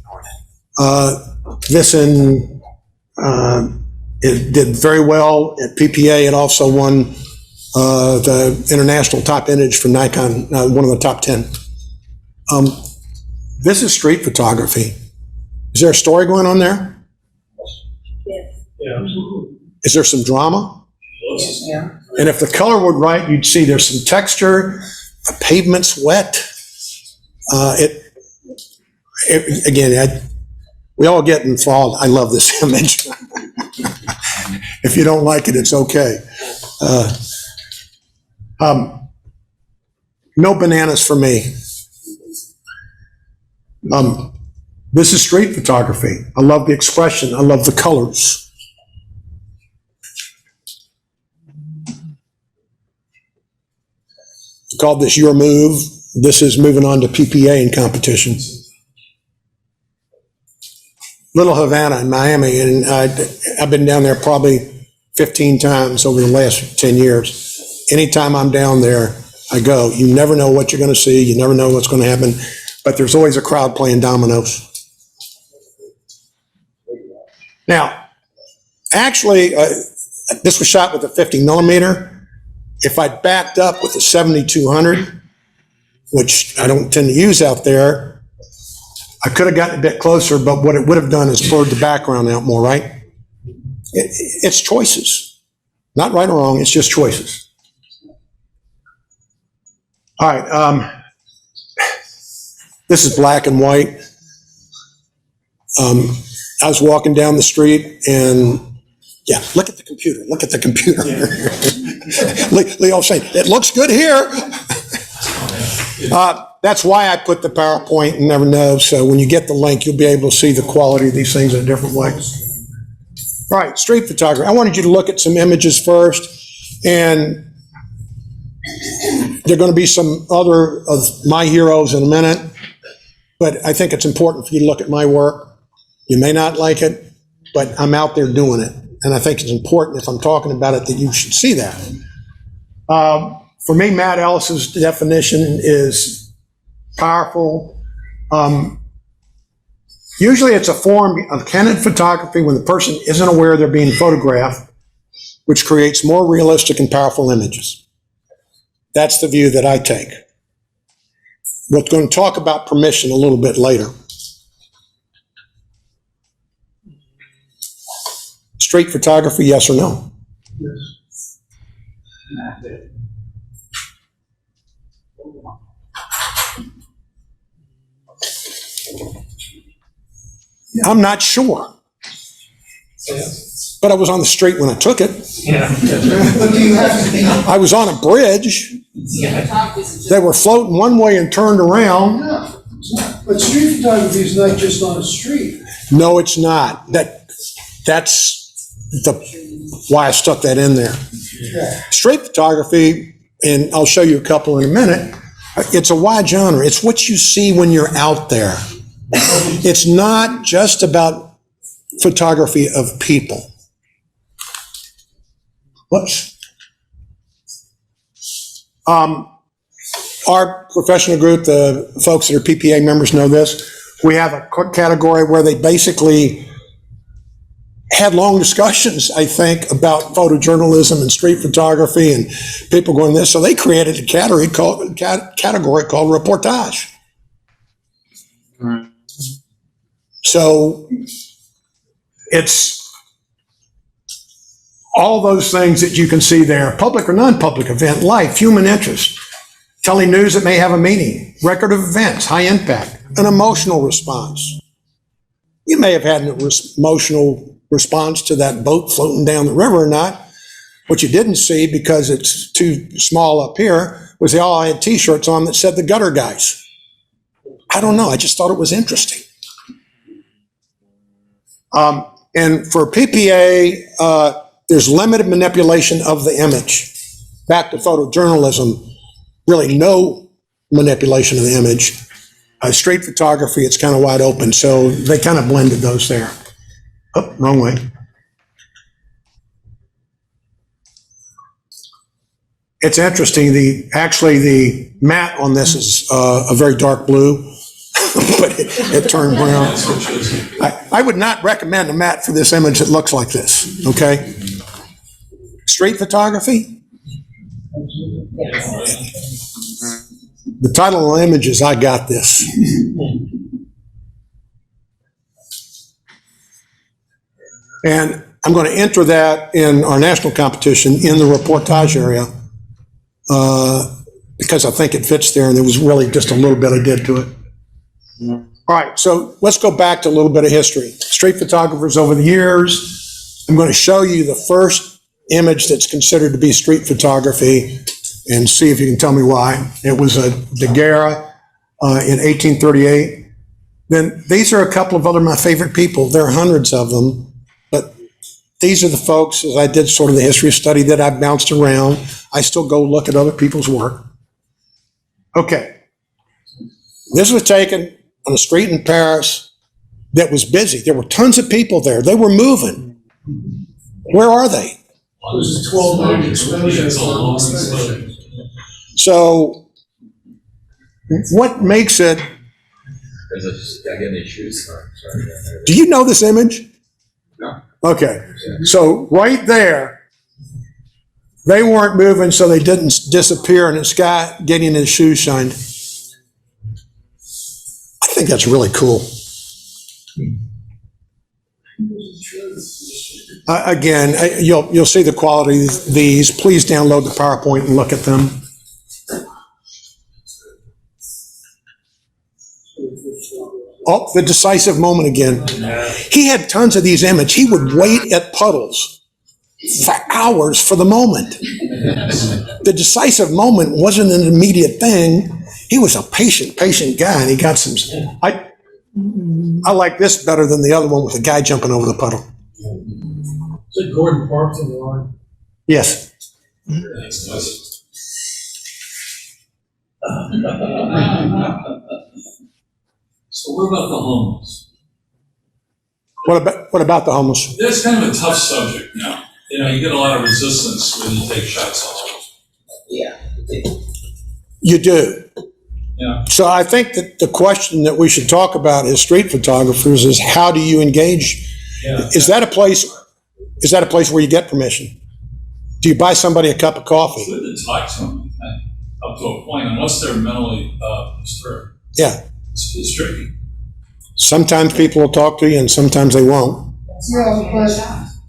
It did very well at PPA. It also won the international top image for Nikon, one of the top 10. This is street photography. Is there a story going on there? Yeah. Is there some drama? Yeah. And if the color were right, you'd see there's some texture, the pavement's wet. We all get enthralled. I love this image. If you don't like it, it's okay. No bananas for me. This is street photography. I love the expression. I love the colors. It's called this Your Move. This is moving on to PPA in competitions. Little Havana in Miami, and I've been down there probably 15 times over the last 10 years. Anytime I'm down there, I go. You never know what you're going to see. You never know what's going to happen, but there's always a crowd playing dominoes. Now, actually, this was shot with a 50 millimeter. If I backed up with a 7200, which I don't tend to use out there, I could have gotten a bit closer, but what it would have done is blurred the background out more, right? It's choices. Not right or wrong, it's just choices. All right, this is black and white. I was walking down the street and, yeah, look at the computer, look at the computer. Leo saying, it looks good here. That's why I put the PowerPoint and never know, so when you get the link, you'll be able to see the quality of these things in a different way. All right, street photography. I wanted you to look at some images first, and There are going to be some other of my heroes in a minute, but I think it's important for you to look at my work. You may not like it, but I'm out there doing it. And I think it's important, if I'm talking about it, that you should see that. For me, Matt Ellis's definition is powerful. Usually it's a form of candid photography when the person isn't aware they're being photographed, which creates more realistic and powerful images. That's the view that I take. We're going to talk about permission a little bit later. Street photography, yes or no? Yes. I'm not sure. But I was on the street when I took it. But do you have to be? I was on a bridge. They were floating one way and turned around. No, it's not. But street photography is not just on a street. No, it's not. That's why I stuck that in there. Yeah. Street photography, and I'll show you a couple in a minute, it's a wide genre. It's what you see when you're out there. It's not just about photography of people. Whoops. Our professional group, the folks that are PPA members know this, we have a category where they basically had long discussions, I think, about photojournalism and street photography and people going this. So they created a category called reportage. So it's all those things that you can see there, public or non-public event, life, human interest, telling news that may have a meaning, record of events, high impact, an emotional response. You may have had an emotional response to that boat floating down the river or not. What you didn't see, because it's too small up here, was they all had t-shirts on that said the gutter guys. I don't know, I just thought it was interesting. And for PPA, there's limited manipulation of the image. Back to photojournalism, really no manipulation of the image. Street photography, it's kind of wide open, so they kind of blended those there. Oh, wrong way. It's interesting, the matte on this is a very dark blue, but it turned brown. I would not recommend a matte for this image that looks like this, okay? Street photography? The title of the image is I Got This. And I'm going to enter that in our national competition in the reportage area because I think it fits there, and there was really just a little bit I did to it. All right, so let's go back to a little bit of history. Street photographers over the years. I'm going to show you the first image that's considered to be street photography and see if you can tell me why. It was a Daguerre in 1838. Then these are a couple of other my favorite people. There are hundreds of them, but these are the folks, as I did sort of the history study that I've bounced around. I still go look at other people's work. Okay. This was taken on a street in Paris that was busy. There were tons of people there. They were moving. Where are they? So what makes it? Do you know this image? No. Okay. So right there, they weren't moving, so they didn't disappear, and this guy getting his shoes shined. I think that's really cool. Again, you'll see the quality of these. Please download the PowerPoint and look at them. Oh, the decisive moment again. He had tons of these images. He would wait at puddles for hours for the moment. The decisive moment wasn't an immediate thing. He was a patient guy, and he got some. I like this better than the other one with the guy jumping over the puddle. Is it Gordon Parks in the line? Yes. So what about the homeless? What about the homeless? That's kind of a tough subject now. You know, you get a lot of resistance when you take shots on them. Yeah. You do. Yeah. So I think that the question that we should talk about as street photographers is how do you engage? Yeah. Is that a place where you get permission? Do you buy somebody a cup of coffee? It's good to talk to them up to a point, unless they're mentally disturbed. Yeah. It's tricky. Sometimes people will talk to you and sometimes they won't. Yeah, but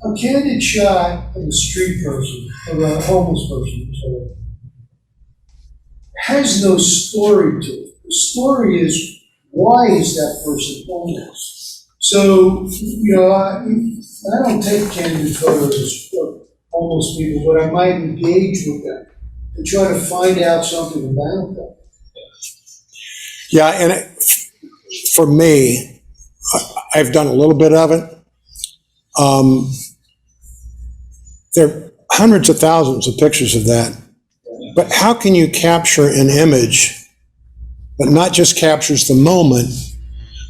a candid shot of a street person, of a homeless person, sorry, has no story to it. The story is, why is that person homeless? So, you know, I don't take candid photos of homeless people, but I might engage with them and try to find out something about them. Yeah, and for me, I've done a little bit of it. There are hundreds of thousands of pictures of that. But how can you capture an image that not just captures the moment,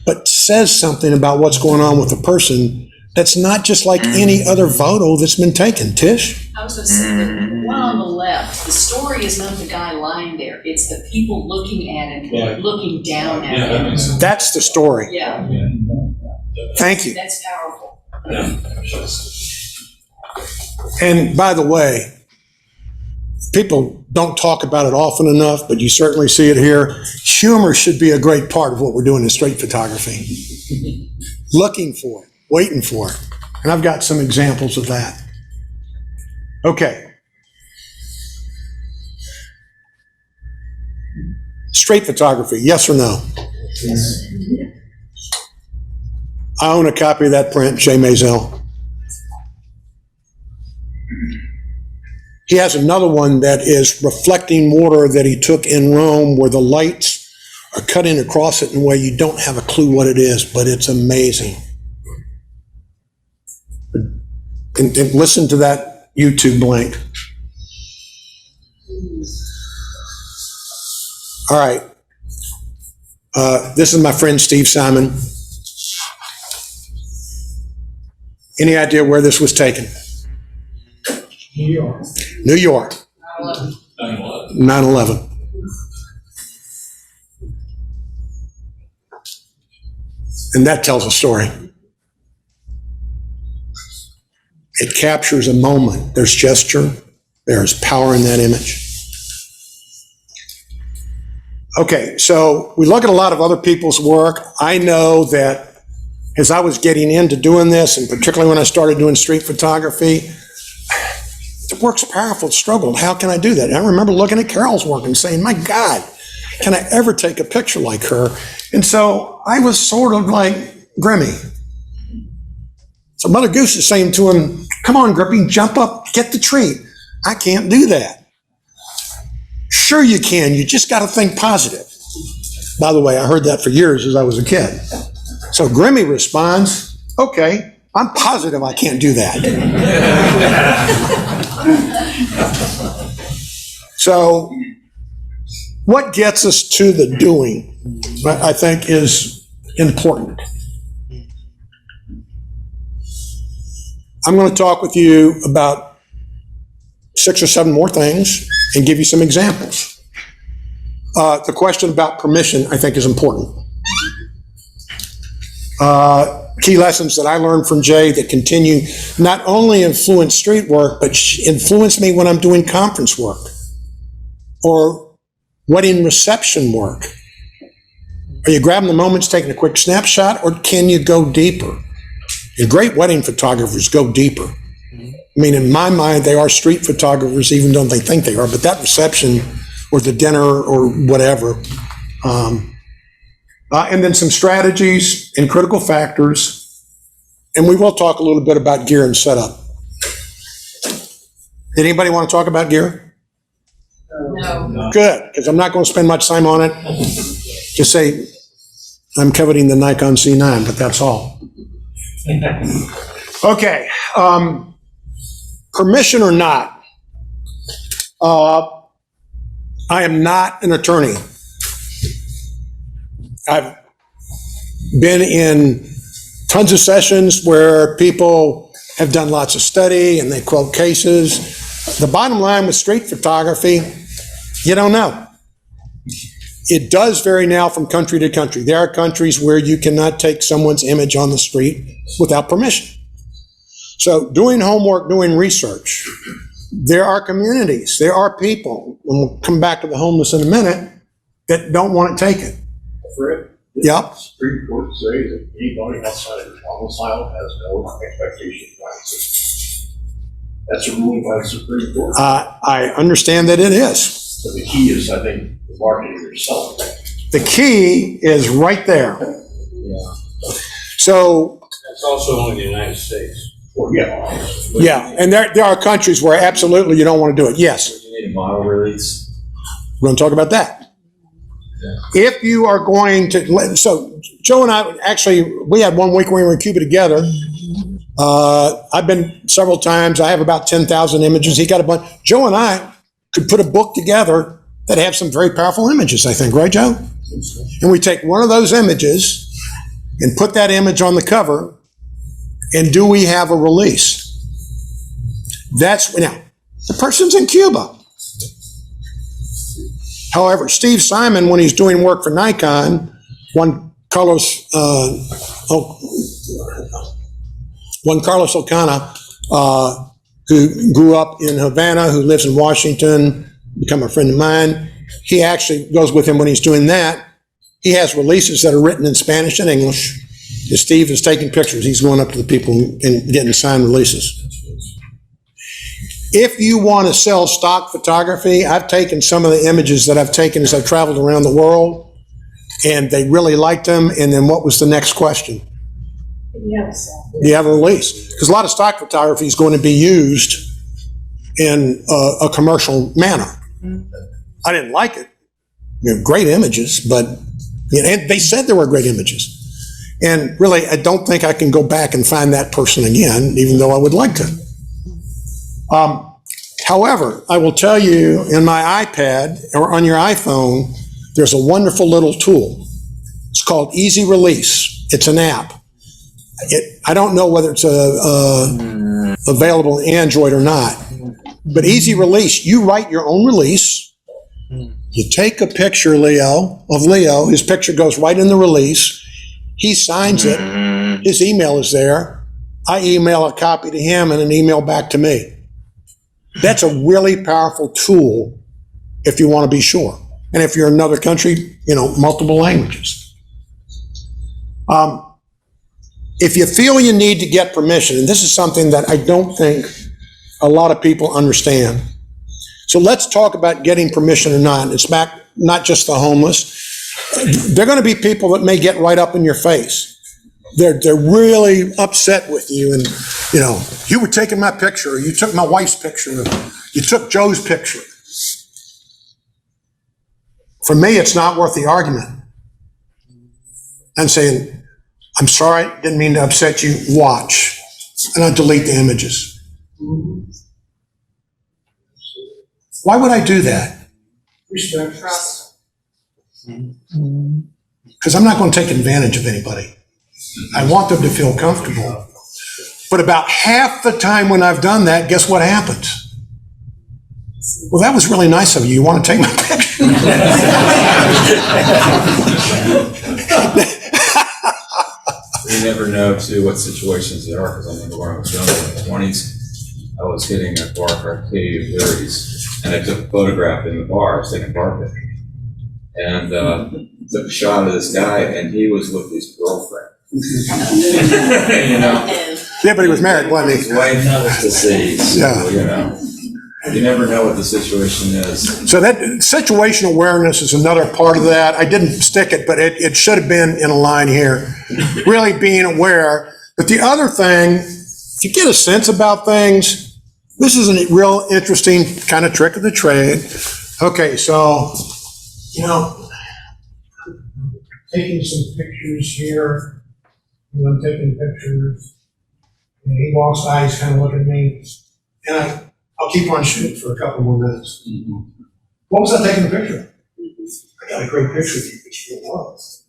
but says something about what's going on with the person that's not just like any other photo that's been taken? Tish? I was going to say, the one on the left, the story is not the guy lying there. It's the people looking at him, Right. looking down at Yeah, that him. makes sense. That's the story. Yeah, Thank you. that's powerful. Yeah. And by the way, people don't talk about it often enough, but you certainly see it here. Humor should be a great part of what we're doing in street photography. Looking for it, waiting for it. And I've got some examples of that. Okay. Street photography, yes or no? Yes. I own a copy of that print, Jay Maisel. He has another one that is reflecting water that he took in Rome, where the lights are cutting across it in a way you don't have a clue what it is, but it's amazing. And listen to that YouTube link. All right. This is my friend Steve Simon. Any idea where this was taken? New York. New York. 9/11. And that tells a story. It captures a moment. There's gesture. There's power in that image. Okay, so we look at a lot of other people's work. I know that as I was getting into doing this, and particularly when I started doing street photography, the work's a powerful struggle. How can I do that? And I remember looking at Carol's work and saying, my God, can I ever take a picture like her? And so I was sort of like Grimmy. So Mother Goose is saying to him, come on, Grippy, jump up, get the treat. I can't do that. Sure you can, you just got to think positive. By the way, I heard that for years as I was a kid. So Grimmy responds, okay, I'm positive I can't do that. So what gets us to the doing, I think, is important. I'm going to talk with you about 6 or 7 more things and give you some examples. The question about permission, I think, is important. Key lessons that I learned from Jay that continue not only influence street work, but influence me when I'm doing conference work or wedding reception work. Are you grabbing the moments, taking a quick snapshot, or can you go deeper? And great wedding photographers go deeper. I mean, in my mind, they are street photographers, even though they think they are, but that reception or the dinner or whatever. And then some strategies and critical factors. And we will talk a little bit about gear and setup. Did anybody want to talk about gear? No. Good, because I'm not going to spend much time on it. Just say, I'm coveting the Nikon C9, but that's all. Okay. Permission or not. I am not an attorney. I've been in tons of sessions where people have done lots of study and they quote cases. The bottom line with street photography, you don't know. It does vary now from country to country. There are countries where you cannot take someone's image on the street without permission. So doing homework, doing research, there are communities, there are people, and we'll come back to the homeless in a minute, that don't want it taken. Fred, Yep. Supreme Court say that anybody outside of the domicile has no expectation of privacy. That's a ruling by the Supreme Court. I understand that it is. But the key is, I think, the marketing yourself. The key is right there. Yeah. So, That's also in the United States. Well, yeah. yeah, and there are countries where absolutely you don't want to do it. Yes. You need a model release. We're going to talk about that. Yeah. If you are going to, so Joe and I, actually, we had one week when we were in Cuba together. I've been several times. I have about 10,000 images. He got a bunch. Joe and I could put a book together that have some very powerful images, I think, right, Joe? And we take one of those images and put that image on the cover, and do we have a release? That's, now, the person's in Cuba. However, Steve Simon, when he's doing work for Nikon, one Carlos Ocana, who grew up in Havana, who lives in Washington, become a friend of mine. He actually goes with him when he's doing that. He has releases that are written in Spanish and English. And Steve is taking pictures. He's going up to the people and getting signed releases. If you want to sell stock photography, I've taken some of the images that I've taken as I've traveled around the world, and they really liked them. And then what was the next question? Do you have a release? Because a lot of stock photography is going to be used in a commercial manner. I didn't like it. You know, great images, but you know, and they said there were great images. And really, I don't think I can go back and find that person again, even though I would like to. However, I will tell you, in my iPad or on your iPhone, there's a wonderful little tool. It's called Easy Release. It's an app. I don't know whether it's available in Android or not, but Easy Release, you write your own release. You take a picture, of Leo. His picture goes right in the release. He signs it. His email is there. I email a copy to him and an email back to me. That's a really powerful tool if you want to be sure. And if you're in another country, you know, multiple languages. If you feel you need to get permission, and this is something that I don't think a lot of people understand. So let's talk about getting permission or not. It's not just the homeless. There are going to be people that may get right up in your face. They're really upset with you, and you know, you were taking my picture, you took my wife's picture, you took Joe's picture. For me, it's not worth the argument. I'm saying, I'm sorry, didn't mean to upset you, watch. And I delete the images. Why would I do that? Respect. Trust. Because I'm not going to take advantage of anybody. I want them to feel comfortable. But about half the time when I've done that, guess what happens? Well, that was really nice of you. You want to take my picture? You never know, too, what situations they are, because I remember when I was younger, in the 20s, I was hitting a bar for Arcadia 30s, and I took a photograph in the bar. I was taking a bar picture. And took a shot of this guy, and he was with his girlfriend. You know? Yeah, but he was married, wasn't he? His wife was deceased. Yeah. You know? You never know what the situation is. So that situational awareness is another part of that. I didn't stick it, but it should have been in a line here. Really being aware. But the other thing, if you get a sense about things, this is a real interesting kind of trick of the trade. Okay, so, you know, taking some pictures here. You know, I'm taking pictures. And he walks by, he's kind of looking at me. And I'll keep on shooting for a couple more minutes. What was I taking the picture of? I got a great picture of you, which you was.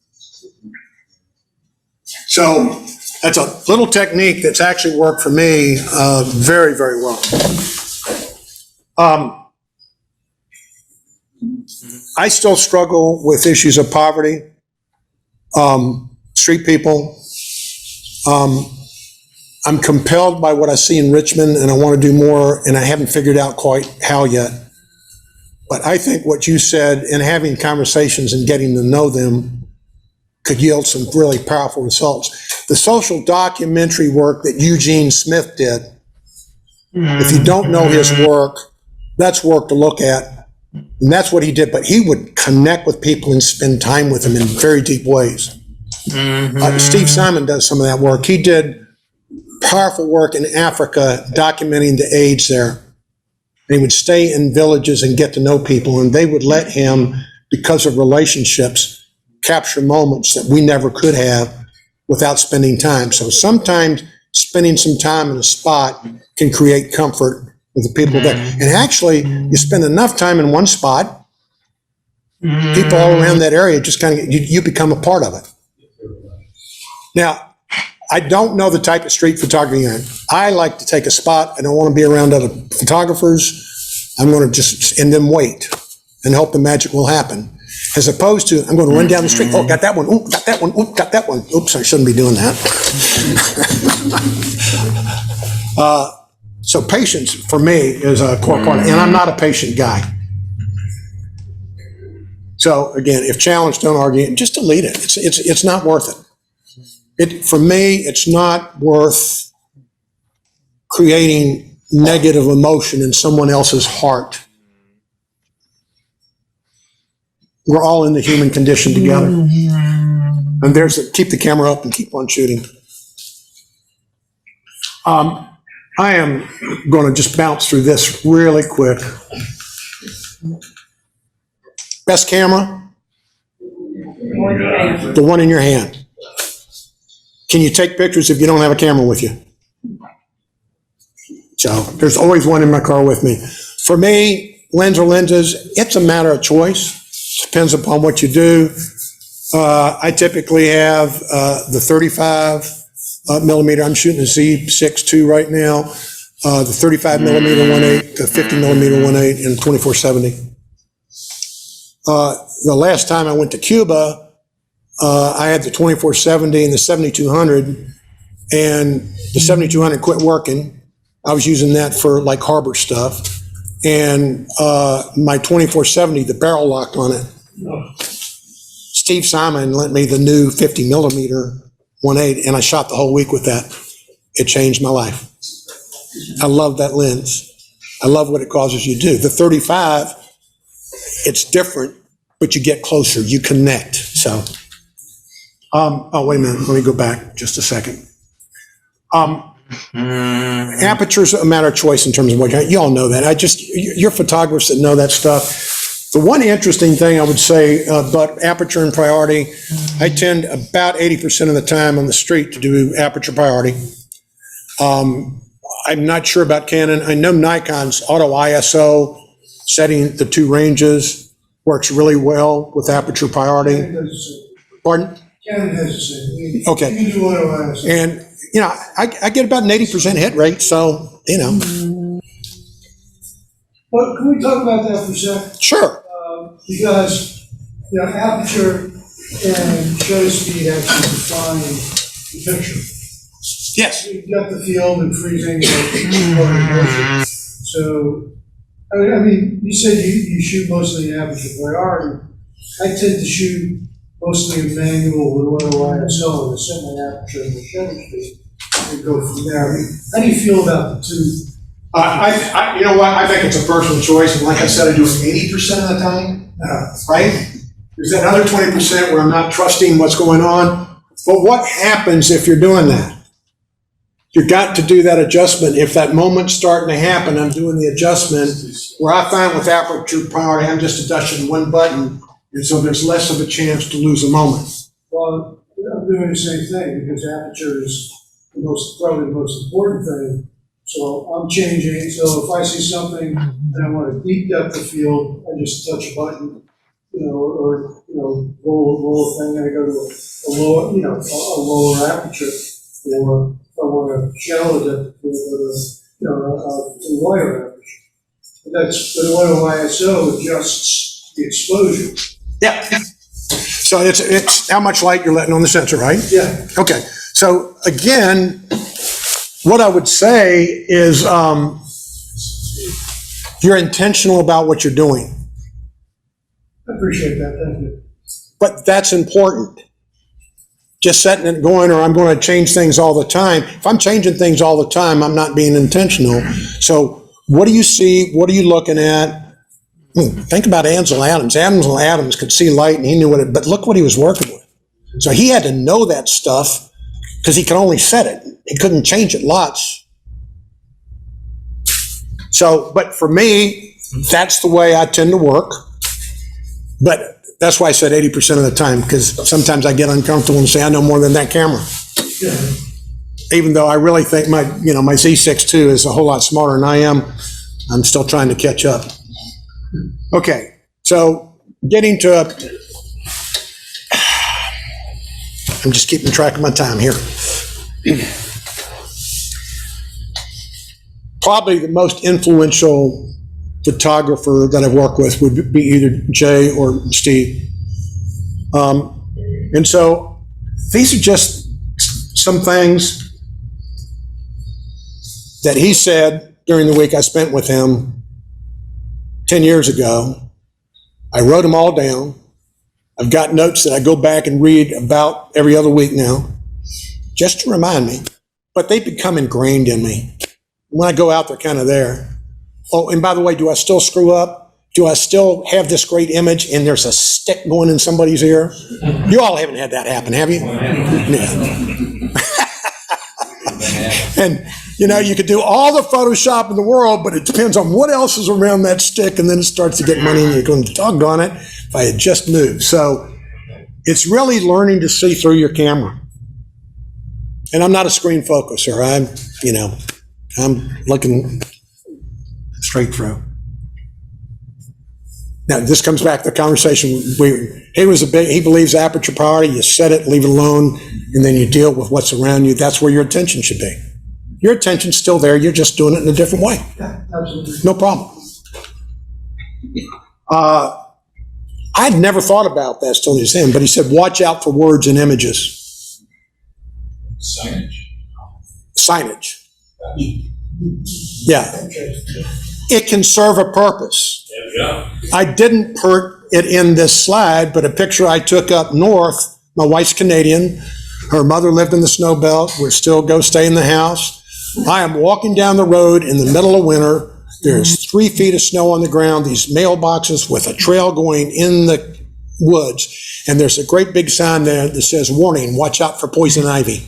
So that's a little technique that's actually worked for me very, very well. I still struggle with issues of poverty, street people. I'm compelled by what I see in Richmond, and I want to do more, and I haven't figured out quite how yet. But I think what you said, and having conversations and getting to know them, could yield some really powerful results. The social documentary work that Eugene Smith did, if you don't know his work, that's work to look at. And that's what he did, but he would connect with people and spend time with them in very deep ways. Steve Simon does some of that work. He did powerful work in Africa documenting the AIDS there. And he would stay in villages and get to know people, and they would let him, because of relationships, capture moments that we never could have without spending time. So sometimes spending some time in a spot can create comfort with the people there. And actually, you spend enough time in one spot, people all around that area just kind of, you become a part of it. Now, I don't know the type of street photography you're in. I like to take a spot. I don't want to be around other photographers. I'm going to just, and then wait and hope the magic will happen. As opposed to, I'm going to run down the street. Oh, got that one. Ooh, got that one. Ooh, got that one. Oops, I shouldn't be doing that. So patience for me is a core part, and I'm not a patient guy. So again, if challenged, don't argue. Just delete it. It's not worth it. For me, it's not worth creating negative emotion in someone else's heart. We're all in the human condition together. And keep the camera up and keep on shooting. I am going to just bounce through this really quick. Best camera? The one in your hand. Can you take pictures if you don't have a camera with you? So there's always one in my car with me. For me, lens or lenses, it's a matter of choice. Depends upon what you do. I typically have the 35 millimeter. I'm shooting a Z6 II right now. The 35 millimeter 1.8, the 50 millimeter 1.8, and 24-70. The last time I went to Cuba, I had the 24-70 and the 7200, and the 7200 quit working. I was using that for like harbor stuff. And my 24-70, the barrel locked on it. Steve Simon lent me the new 50 millimeter 1.8, and I shot the whole week with that. It changed my life. I love that lens. I love what it causes you to do. The 35, it's different, but you get closer, you connect. So, oh, wait a minute, let me go back just a second. Aperture's a matter of choice in terms of what you all know that. You're photographers that know that stuff. The one interesting thing I would say about aperture and priority, I tend about 80% of the time on the street to do aperture priority. I'm not sure about Canon. I know Nikon's auto ISO setting the two ranges works really well with aperture priority. Pardon? Canon has the same. Okay. You can do auto ISO. And you know, I get about an 80% hit rate, so, you know. Well, can we talk about that for a second? Sure. Because, you know, aperture and shutter speed actually define the picture. Yes. You've got the field and freezing. So, I mean, you said you shoot mostly in aperture priority. I tend to shoot mostly in manual with auto ISO and set my aperture and the shutter speed and go from there. I mean, how do you feel about the two? You know what? I think it's a personal choice, and like I said, I do it 80% of the time, right? There's that other 20% where I'm not trusting what's going on. But what happens if you're doing that? You've got to do that adjustment. If that moment's starting to happen, I'm doing the adjustment. Where I find with aperture priority, I'm just adjusting one button, and so there's less of a chance to lose a moment. Well, I'm doing the same thing because aperture is probably the most important thing. So I'm changing, so if I see something and I want a deep depth of field, I just touch a button, or roll a thing, and I go to a lower, a lower aperture. Or if I want a shallow depth of field, go to, a wider aperture. That's the low ISO adjusts the exposure. Yeah. So it's how much light you're letting on the sensor, right? Yeah. Okay. So again, what I would say is you're intentional about what you're doing. I appreciate that. Thank you. But that's important. Just setting it going, or I'm going to change things all the time. If I'm changing things all the time, I'm not being intentional. So what do you see? What are you looking at? Think about Ansel Adams. Ansel Adams could see light and he knew what it, but look what he was working with. So he had to know that stuff because he could only set it. He couldn't change it lots. So, but for me, that's the way I tend to work. But that's why I said 80% of the time, because sometimes I get uncomfortable and say, I know more than that camera. Yeah. Even though I really think my Z6 II is a whole lot smarter than I am, I'm still trying to catch up. Okay, so getting to I'm just keeping track of my time here. Probably the most influential photographer that I've worked with would be either Jay or Steve. And so these are just some things that he said during the week I spent with him 10 years ago. I wrote them all down. I've got notes that I go back and read about every other week now, just to remind me. But they've become ingrained in me. When I go out, they're kind of there. Oh, and by the way, do I still screw up? Do I still have this great image and there's a stick going in somebody's ear? You all haven't had that happen, have you? Yeah. And, you could do all the Photoshop in the world, but it depends on what else is around that stick, and then it starts to get money, and you're going, doggone it, if I had just moved. So it's really learning to see through your camera. And I'm not a screen focuser. I'm looking straight through. Now, this comes back to the conversation. He believes aperture priority. You set it, leave it alone, and then you deal with what's around you. That's where your attention should be. Your attention's still there. You're just doing it in a different way. Yeah, absolutely. No problem. I'd never thought about that till he was him, but he said, watch out for words and images. Signage. Yeah. It can serve a purpose. Yeah. I didn't put it in this slide, but a picture I took up north. My wife's Canadian. Her mother lived in the snow belt. We're still go stay in the house. I am walking down the road in the middle of winter. There's 3 feet of snow on the ground, these mailboxes with a trail going in the woods. And there's a great big sign there that says, warning, watch out for poison ivy.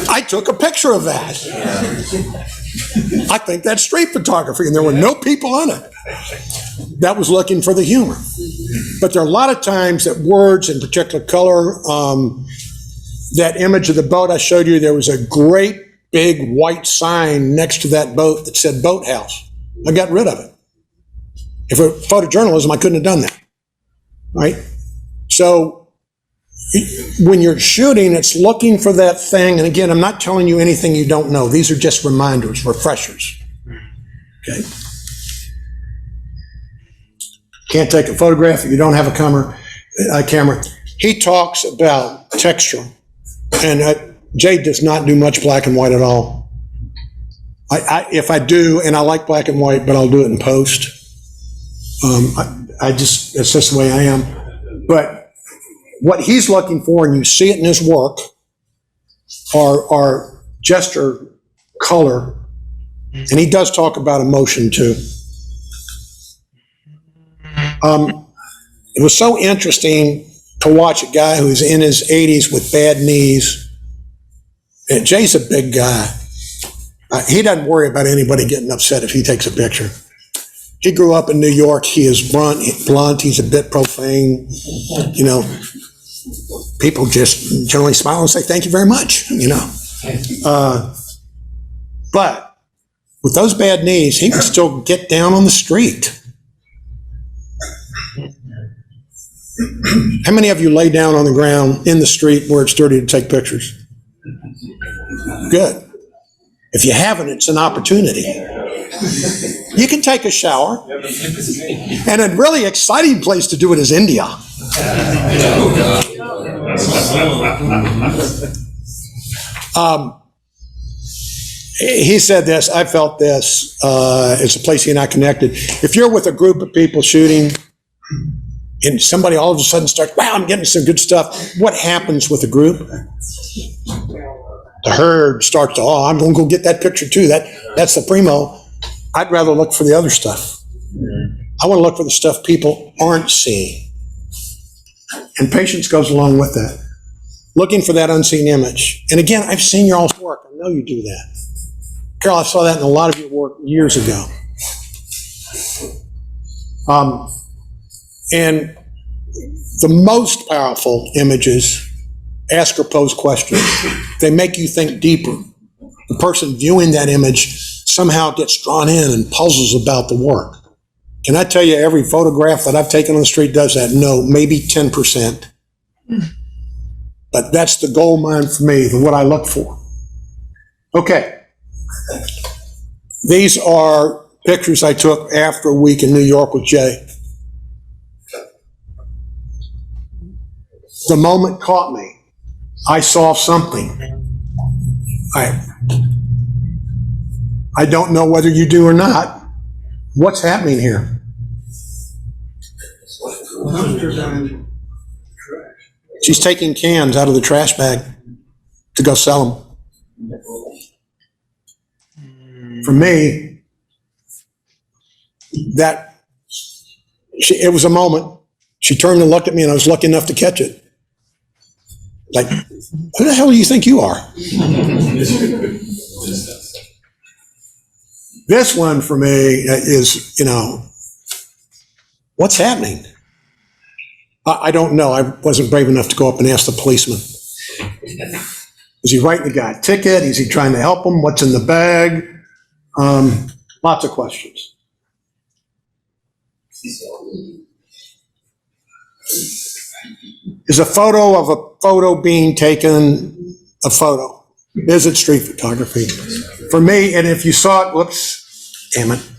I took a picture of that. I think that's street photography, and there were no people on it. That was looking for the humor. But there are a lot of times that words, in particular color, that image of the boat I showed you, there was a great big white sign next to that boat that said boathouse. I got rid of it. If it were photojournalism, I couldn't have done that, right? So when you're shooting, it's looking for that thing. And again, I'm not telling you anything you don't know. These are just reminders, refreshers. Okay. Can't take a photograph if you don't have a camera. He talks about texture, and Jay does not do much black and white at all. If I do, and I like black and white, but I'll do it in post. It's just the way I am. But what he's looking for, and you see it in his work, are gesture, color, and he does talk about emotion too. It was so interesting to watch a guy who's in his 80s with bad knees. And Jay's a big guy. He doesn't worry about anybody getting upset if he takes a picture. He grew up in New York. He is blunt. He's a bit profane. People just generally smile and say, thank you very much, But with those bad knees, he could still get down on the street. How many of you lay down on the ground in the street where it's dirty to take pictures? Good. If you haven't, it's an opportunity. You can take a shower. And a really exciting place to do it is India. He said this, I felt this, it's a place he and I connected. If you're with a group of people shooting and somebody all of a sudden starts, wow, I'm getting some good stuff, what happens with a group? The herd starts to, oh, I'm going to go get that picture too. That's the primo. I'd rather look for the other stuff. I want to look for the stuff people aren't seeing. And patience goes along with that. Looking for that unseen image. And again, I've seen your all's work. I know you do that. Carol, I saw that in a lot of your work years ago. And the most powerful images ask or pose questions. They make you think deeper. The person viewing that image somehow gets drawn in and puzzles about the work. Can I tell you every photograph that I've taken on the street does that? No, maybe 10%. But that's the gold mine for me, what I look for. Okay. These are pictures I took after a week in New York with Jay. The moment caught me. I saw something. I don't know whether you do or not. What's happening here? She's taking cans out of the trash bag to go sell them. For me, it was a moment. She turned and looked at me, and I was lucky enough to catch it. Like, who the hell do you think you are? This one for me is, what's happening? I don't know. I wasn't brave enough to go up and ask the policeman. Is he writing the guy a ticket? Is he trying to help him? What's in the bag? Lots of questions. Is a photo of a photo being taken a photo? Is it street photography? For me, and if you saw it, whoops, damn it.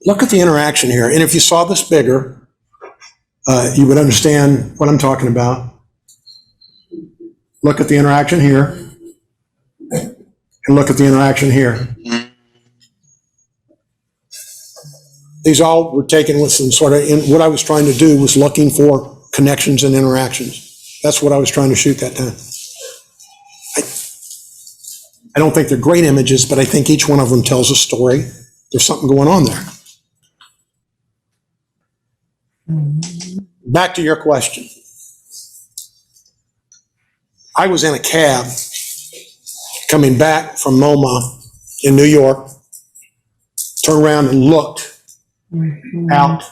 Look at the interaction here. And if you saw this bigger, you would understand what I'm talking about. Look at the interaction here. And look at the interaction here. These all were taken with some sort of, what I was trying to do was looking for connections and interactions. That's what I was trying to shoot that time. I don't think they're great images, but I think each one of them tells a story. There's something going on there. Back to your question. I was in a cab coming back from MoMA in New York, turned around and looked out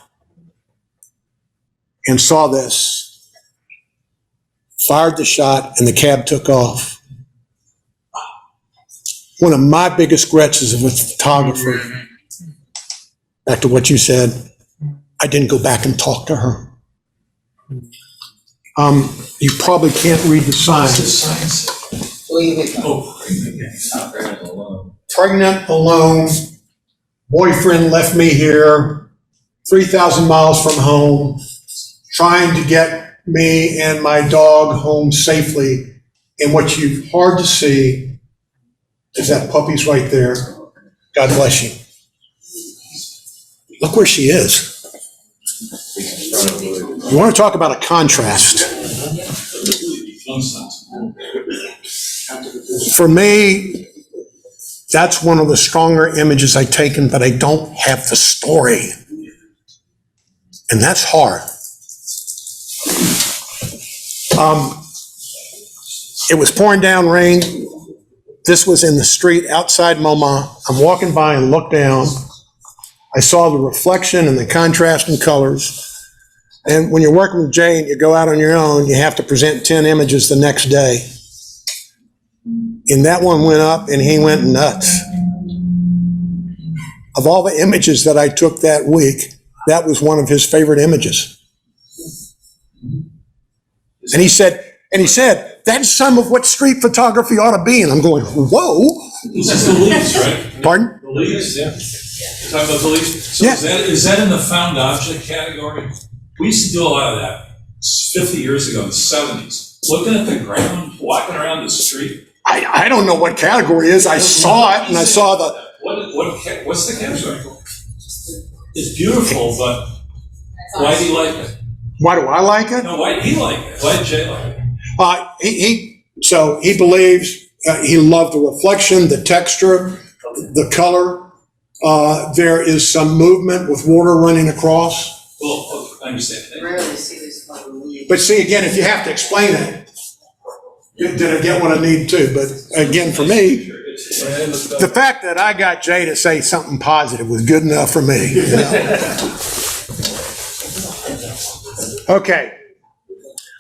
and saw this, fired the shot, and the cab took off. One of my biggest regrets as a photographer, back to what you said, I didn't go back and talk to her. You probably can't read the signs. Pregnant, alone, boyfriend left me here, 3,000 miles from home, trying to get me and my dog home safely. And what you've hard to see is that puppy's right there. God bless you. Look where she is. You want to talk about a contrast. For me, that's one of the stronger images I've taken, but I don't have the story. And that's hard. It was pouring down rain. This was in the street outside MoMA. I'm walking by and look down. I saw the reflection and the contrast in colors. And when you're working with Jay and you go out on your own, you have to present 10 images the next day. And that one went up and he went nuts. Of all the images that I took that week, that was one of his favorite images. And he said, that's some of what street photography ought to be. And I'm going, whoa. This is the leaves, right? Pardon? The leaves, yeah. You're talking about the leaves? So Yeah. is that in the found object category? We used to do a lot of that 50 years ago in the 70s. Looking at the ground, walking around the street. I don't know what category it is. I saw it and I saw the... What's the category? It's beautiful, but why do you like it? Why do I like it? No, why did he like it? Why did Jay like it? So he believes, he loved the reflection, the texture, the color. There is some movement with water running across. Well, I understand. Rarely see this level of leaves. But see, again, if you have to explain it, did I get what I need to? But again, for me, the fact that I got Jay to say something positive was good enough for me. You know? Okay.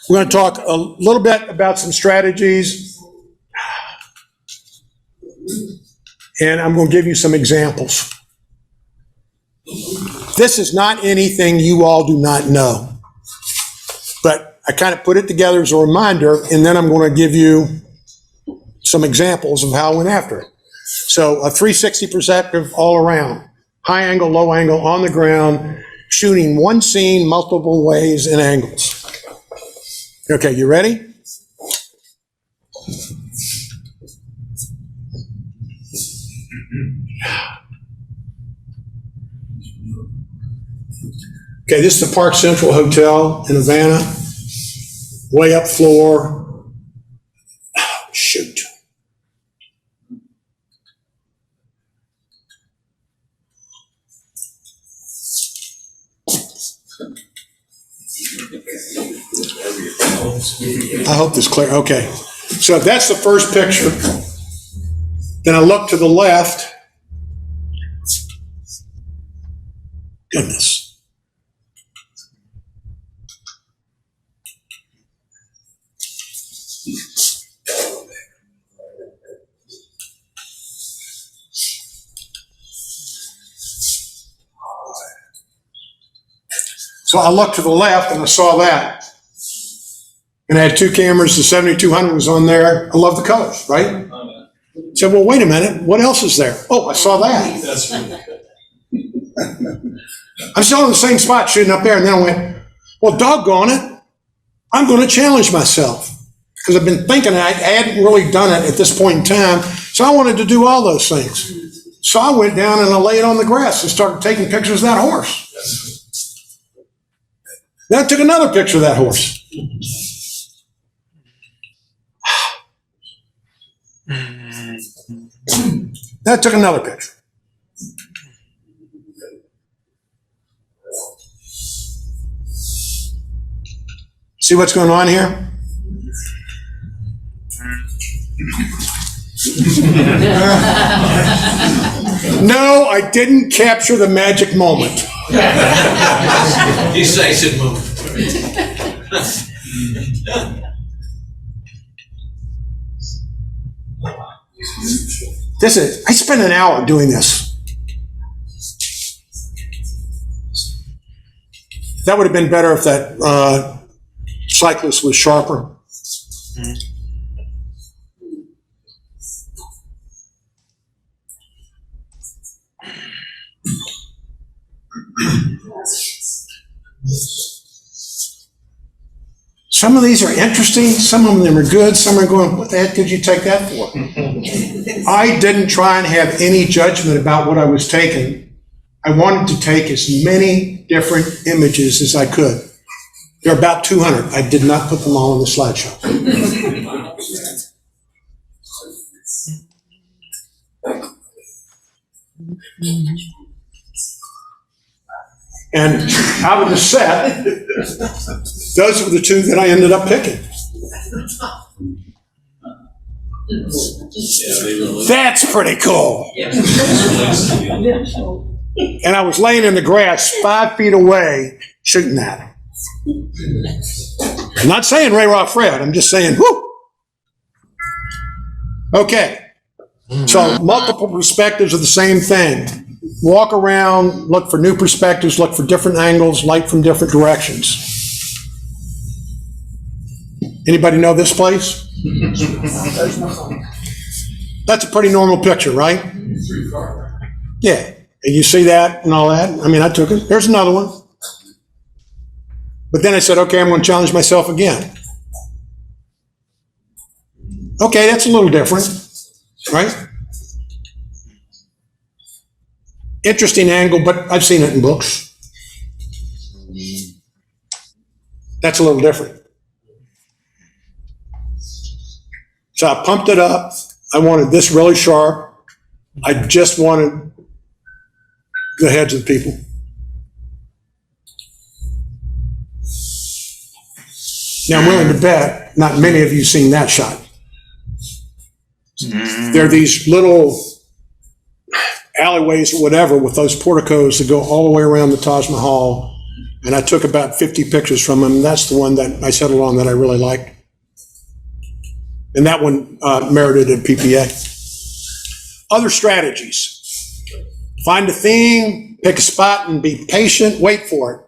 We're going to talk a little bit about some strategies. And I'm going to give you some examples. This is not anything you all do not know. But I kind of put it together as a reminder, and then I'm going to give you some examples of how I went after it. So a 360 perspective all around, high angle, low angle, on the ground, shooting one scene multiple ways and angles. Okay, you ready? Okay, this is the Park Central Hotel in Havana. Way up floor. Oh, shoot. I hope this is clear. Okay. So that's the first picture. Then I look to the left. Goodness. So I looked to the left and I saw that. And I had two cameras, the 7200 was on there. I love the colors, right? I said, well, wait a minute, what else is there? Oh, I saw that. That's really good. I'm still in the same spot shooting up there, and then I went, well, doggone it, I'm going to challenge myself. Because I've been thinking, I hadn't really done it at this point in time, so I wanted to do all those things. So I went down and I laid on the grass and started taking pictures of that horse. Then I took another picture of that horse. Then I took another picture. See what's going on here? No, I didn't capture the magic moment. Decisive move. I spent an hour doing this. That would have been better if that cyclist was sharper. Some of these are interesting, some of them are good, some are going, what the heck did you take that for? I didn't try and have any judgment about what I was taking. I wanted to take as many different images as I could. There are about 200. I did not put them all in the slideshow. And out of the set, those were the two that I ended up picking. That's pretty cool. And I was laying in the grass 5 feet away shooting that. I'm not saying Ray Rock Fred, I'm just saying, whoo. Okay. So multiple perspectives of the same thing. Walk around, look for new perspectives, look for different angles, light from different directions. Anybody know this place? That's a pretty normal picture, right? Yeah. And you see that and all that? I mean, I took it. There's another one. But then I said, okay, I'm going to challenge myself again. Okay, that's a little different, right? Interesting angle, but I've seen it in books. That's a little different. So I pumped it up. I wanted this really sharp. I just wanted the heads of the people. Now, I'm willing to bet not many of you have seen that shot. There are these little alleyways or whatever with those porticos that go all the way around the Taj Mahal. And I took about 50 pictures from them. That's the one that I settled on that I really liked. And that one merited a PPA. Other strategies. Find a theme, pick a spot and be patient, wait for it.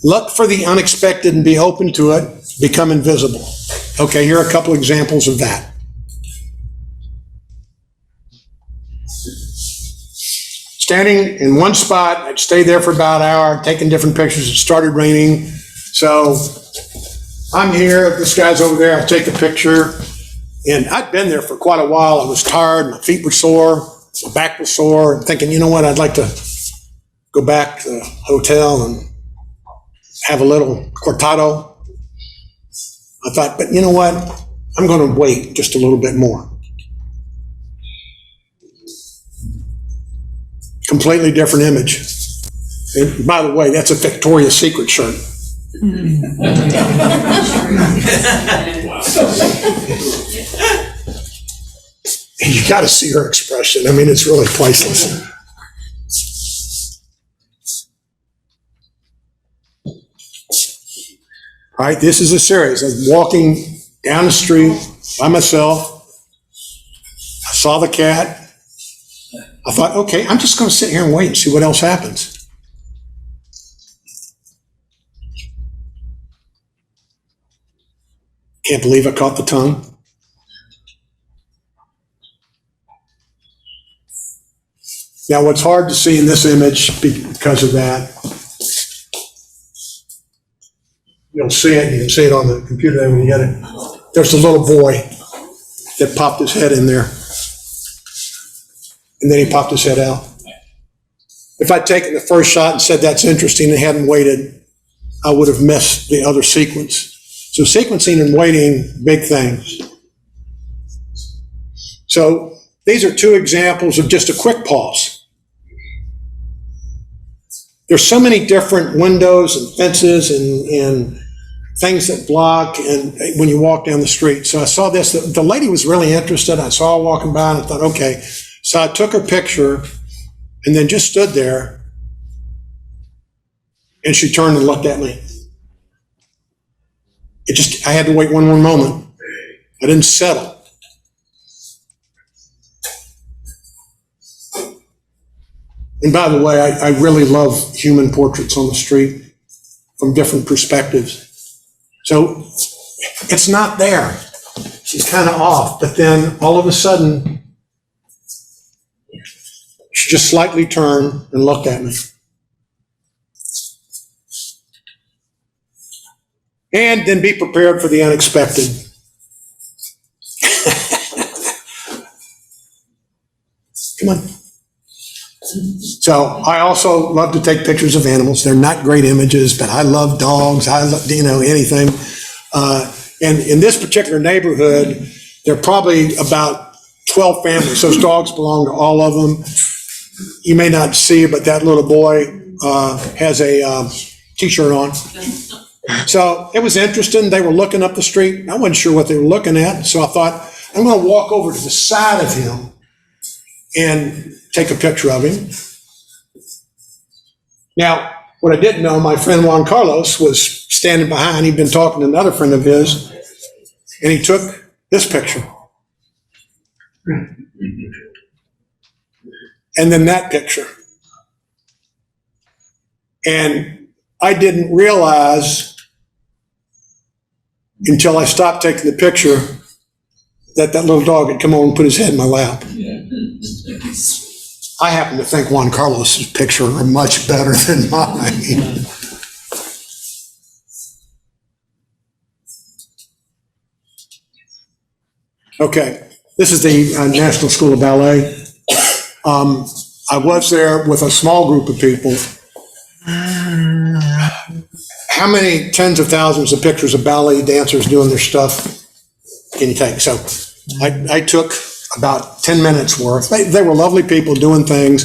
Look for the unexpected and be open to it, become invisible. Okay, here are a couple examples of that. Standing in one spot, I'd stay there for about an hour, taking different pictures. It started raining. So I'm here, this guy's over there, I take a picture. And I'd been there for quite a while. I was tired, my feet were sore, my back was sore, and thinking, you know what, I'd like to go back to the hotel and have a little cortado. I thought, but you know what, I'm going to wait just a little bit more. Completely different image. And by the way, that's a Victoria's Secret shirt. You got to see her expression. I mean, it's really priceless. All right, this is a series. I was walking down the street by myself. I saw the cat. I thought, okay, I'm just going to sit here and wait and see what else happens. Can't believe I caught the tongue. Now, what's hard to see in this image because of that, you'll see it, you can see it on the computer there when you get it. There's a little boy that popped his head in there. And then he popped his head out. If I'd taken the first shot and said that's interesting and hadn't waited, I would have missed the other sequence. So sequencing and waiting, big things. So these are two examples of just a quick pause. There's so many different windows and fences and things that block and when you walk down the street. So I saw this, the lady was really interested. I saw her walking by and I thought, okay. So I took her picture and then just stood there and she turned and looked at me. I had to wait one more moment. I didn't settle. And by the way, I really love human portraits on the street from different perspectives. So it's not there. She's kind of off, but then all of a sudden, she just slightly turned and looked at me. And then be prepared for the unexpected. Come on. So I also love to take pictures of animals. They're not great images, but I love dogs. I love, anything. And in this particular neighborhood, there are probably about 12 families. Those dogs belong to all of them. You may not see, but that little boy has a T-shirt on. So it was interesting. They were looking up the street. I wasn't sure what they were looking at. So I thought, I'm going to walk over to the side of him and take a picture of him. Now, what I didn't know, my friend Juan Carlos was standing behind. He'd been talking to another friend of his, and he took this picture. And then that picture. And I didn't realize until I stopped taking the picture that that little dog had come over and put his head in my lap. I happen to think Juan Carlos's picture are much better than mine. Okay, this is the National School of Ballet. I was there with a small group of people. How many tens of thousands of pictures of ballet dancers doing their stuff can you take? So I took about 10 minutes worth. They were lovely people doing things,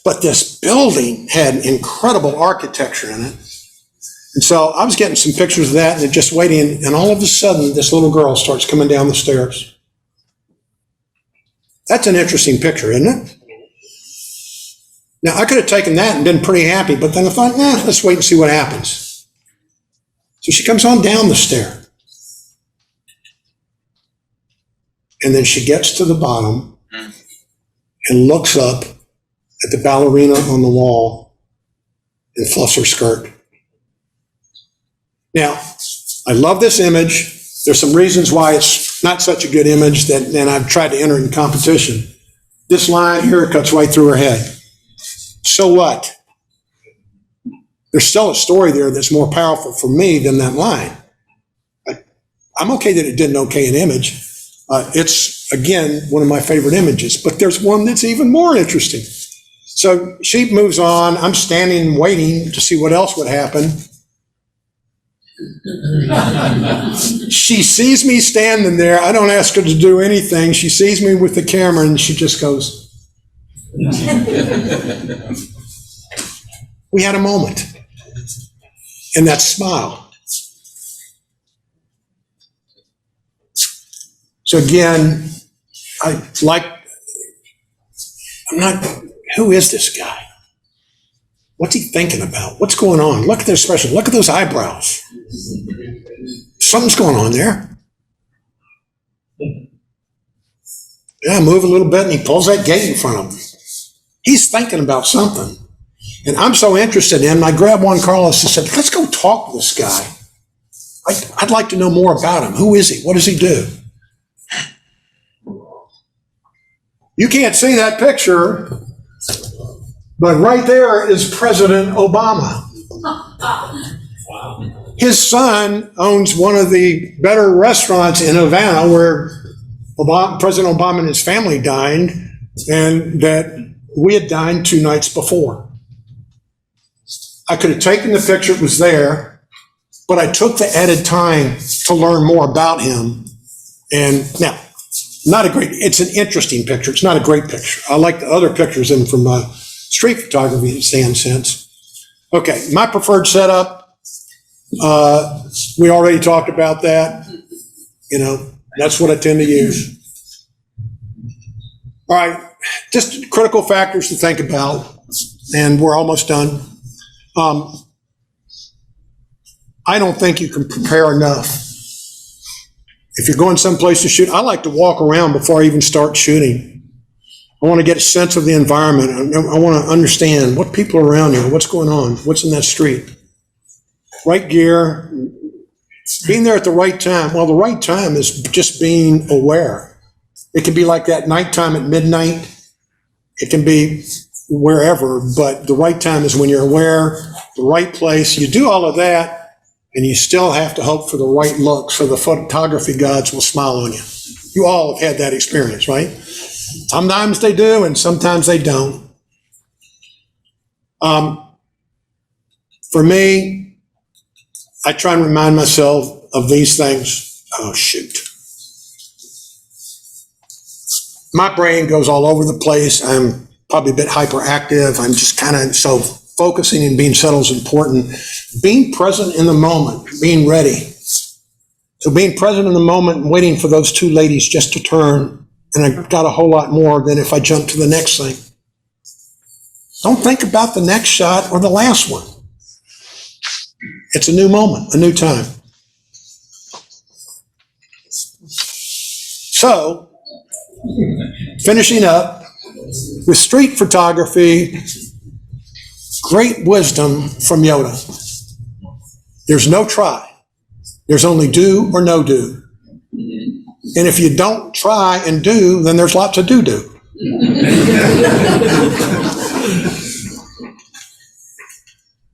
but this building had incredible architecture in it. And so I was getting some pictures of that and just waiting, and all of a sudden this little girl starts coming down the stairs. That's an interesting picture, isn't it? Now, I could have taken that and been pretty happy, but then I thought, let's wait and see what happens. So she comes on down the stair. And then she gets to the bottom and looks up at the ballerina on the wall and fluffs her skirt. Now, I love this image. There's some reasons why it's not such a good image that then I've tried to enter in competition. This line here cuts right through her head. So what? There's still a story there that's more powerful for me than that line. I'm okay that it didn't okay an image. It's, again, one of my favorite images, but there's one that's even more interesting. So she moves on. I'm standing waiting to see what else would happen. She sees me standing there. I don't ask her to do anything. She sees me with the camera and she just goes. We had a moment. And that smile. So again, who is this guy? What's he thinking about? What's going on? Look at this expression. Look at those eyebrows. Something's going on there. Yeah, move a little bit and he pulls that gate in front of him. He's thinking about something. And I'm so interested in him, I grabbed Juan Carlos and said, let's go talk to this guy. I'd like to know more about him. Who is he? What does he do? You can't see that picture, but right there is President Obama. His son owns one of the better restaurants in Havana where President Obama and his family dined, and that we had dined 2 nights before. I could have taken the picture, it was there, but I took the added time to learn more about him. And now, it's an interesting picture. It's not a great picture. I like the other pictures in from street photography sense. Okay, my preferred setup, we already talked about that. That's what I tend to use. All right, just critical factors to think about, and we're almost done. I don't think you can prepare enough. If you're going someplace to shoot, I like to walk around before I even start shooting. I want to get a sense of the environment. I want to understand what people are around here, what's going on, what's in that street. Right gear, being there at the right time. Well, the right time is just being aware. It can be like that nighttime at midnight. It can be wherever, but the right time is when you're aware, the right place. You do all of that, and you still have to hope for the right look so the photography gods will smile on you. You all have had that experience, right? Sometimes they do, and sometimes they don't. For me, I try and remind myself of these things. Oh, shoot. My brain goes all over the place. I'm probably a bit hyperactive. I'm just kind of, so focusing and being settled is important. Being present in the moment, being ready. So being present in the moment and waiting for those two ladies just to turn, and I got a whole lot more than if I jump to the next thing. Don't think about the next shot or the last one. It's a new moment, a new time. So, finishing up with street photography, great wisdom from Yoda. There's no try. There's only do or no do. And if you don't try and do, then there's lots of do-do.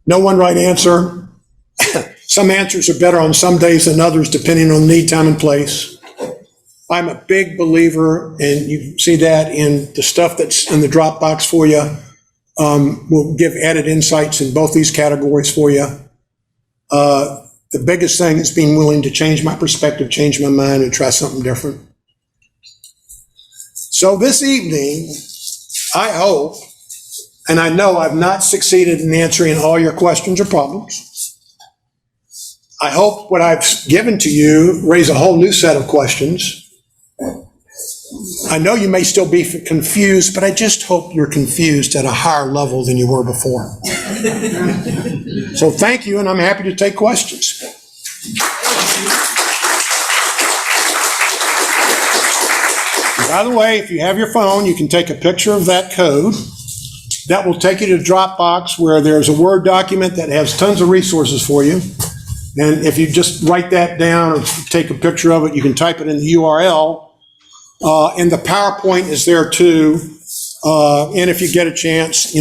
No one right answer. Some answers are better on some days than others, depending on need, time, and place. I'm a big believer, and you see that in the stuff that's in the Dropbox for you. We'll give added insights in both these categories for you. The biggest thing is being willing to change my perspective, change my mind, and try something different. So this evening, I hope, and I know I've not succeeded in answering all your questions or problems. I hope what I've given to you raise a whole new set of questions. I know you may still be confused, but I just hope you're confused at a higher level than you were before. So thank you, and I'm happy to take questions. By the way, if you have your phone, you can take a picture of that code. That will take you to Dropbox, where there's a Word document that has tons of resources for you. And if you just write that down or take a picture of it, you can type it in the URL. And the PowerPoint is there too. And if you get a chance,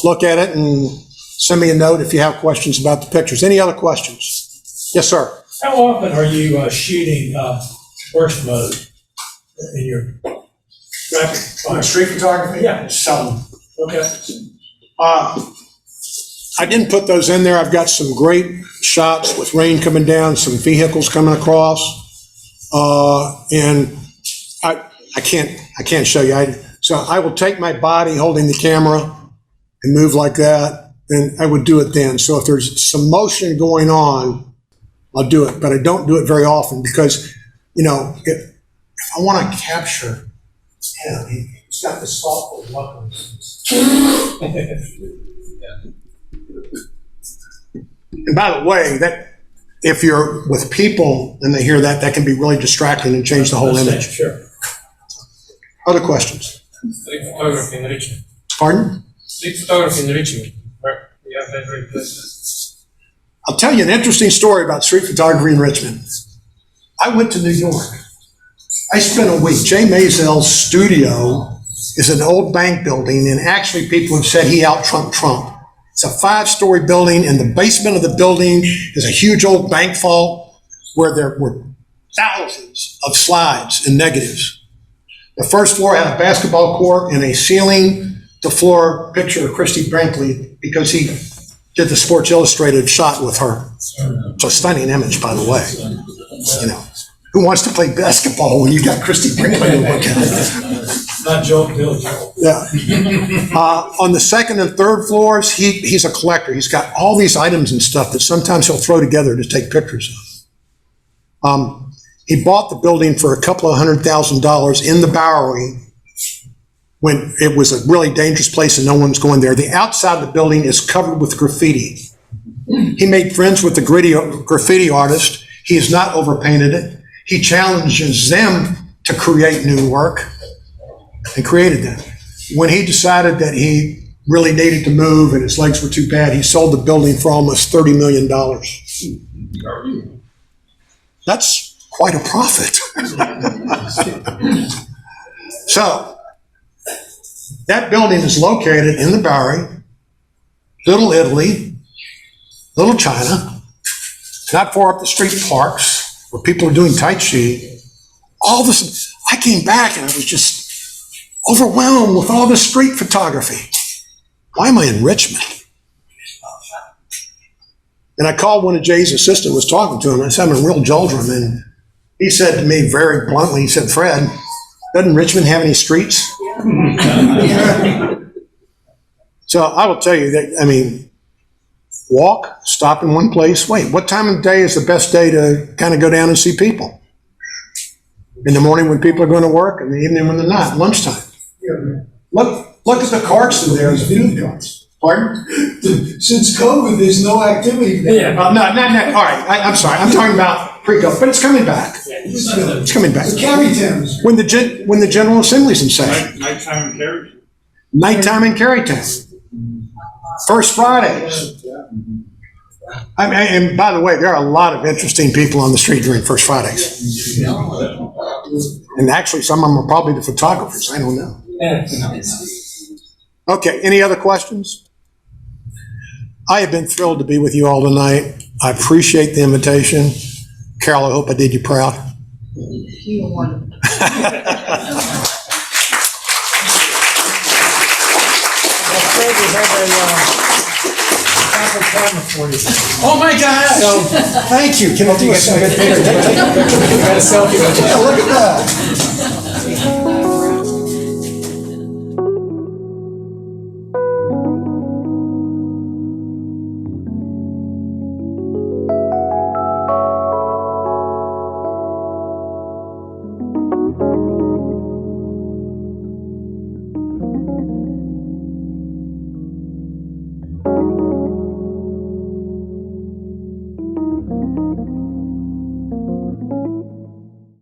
look at it and send me a note if you have questions about the pictures. Any other questions? Yes, sir. How often are you shooting burst mode in your graphic? Street photography? Yeah. Seldom. Okay. I didn't put those in there. I've got some great shots with rain coming down, some vehicles coming across, and I can't show you. So I will take my body holding the camera and move like that, and I would do it then. So if there's some motion going on, I'll do it, but I don't do it very often because, if I want to capture, he's got this thoughtful look. And by the way, that if you're with people and they hear that, that can be really distracting and change the whole image. Sure. Other questions? Street photography in Richmond. Pardon? Street photography in Richmond. Where we have that great places. I'll tell you an interesting story about street photography in Richmond. I went to New York. I spent a week. Jay Mazel's studio is an old bank building, and actually people have said he out-trumped Trump. It's a 5-story building. In the basement of the building is a huge old bank vault where there were thousands of slides and negatives. The first floor had a basketball court and a ceiling-to-floor picture of Christy Brinkley because he did the Sports Illustrated shot with her. It's a stunning image, by the way. Who wants to play basketball when you got Christy Brinkley to look at? Not Joe Bill Joe. Yeah. On the second and third floors, he's a collector. He's got all these items and stuff that sometimes he'll throw together to take pictures of. He bought the building for a couple of $100,000 in the Bowery when it was a really dangerous place and no one was going there. The outside of the building is covered with graffiti. He made friends with the graffiti artist. He has not overpainted it. He challenges them to create new work and created that. When he decided that he really needed to move and his legs were too bad, he sold the building for almost $30 million. That's quite a profit. So, that building is located in the Bowery, Little Italy, Little China, not far up the street parks where people are doing Tai Chi. All this, I came back and I was just overwhelmed with all this street photography. Why am I in Richmond? And I called one of Jay's assistants, was talking to him, I said, I'm in real doldrum, and he said to me very bluntly, he said, Fred, doesn't Richmond have any streets? So I will tell you that, I mean, walk, stop in one place, wait. What time of the day is the best day to kind of go down and see people? In the morning when people are going to work, in the evening when they're not, lunchtime. Look at the carts in there, the food carts. Pardon? Since COVID, there's no activity there. No, all right, I'm sorry. I'm talking about pre-COVID, but it's coming back. It's coming back. The carry towns. When the General Assembly's in session. Nighttime in Carytown. Nighttime in Carytown. First Fridays. I mean, and by the way, there are a lot of interesting people on the street during First Fridays. And actually, some of them are probably the photographers. I don't know. Okay, any other questions? I have been thrilled to be with you all tonight. I appreciate the invitation. Carol, I hope I did you proud. You were wonderful. Oh my gosh! Thank you. Can I do a selfie? Got a selfie. Look at that.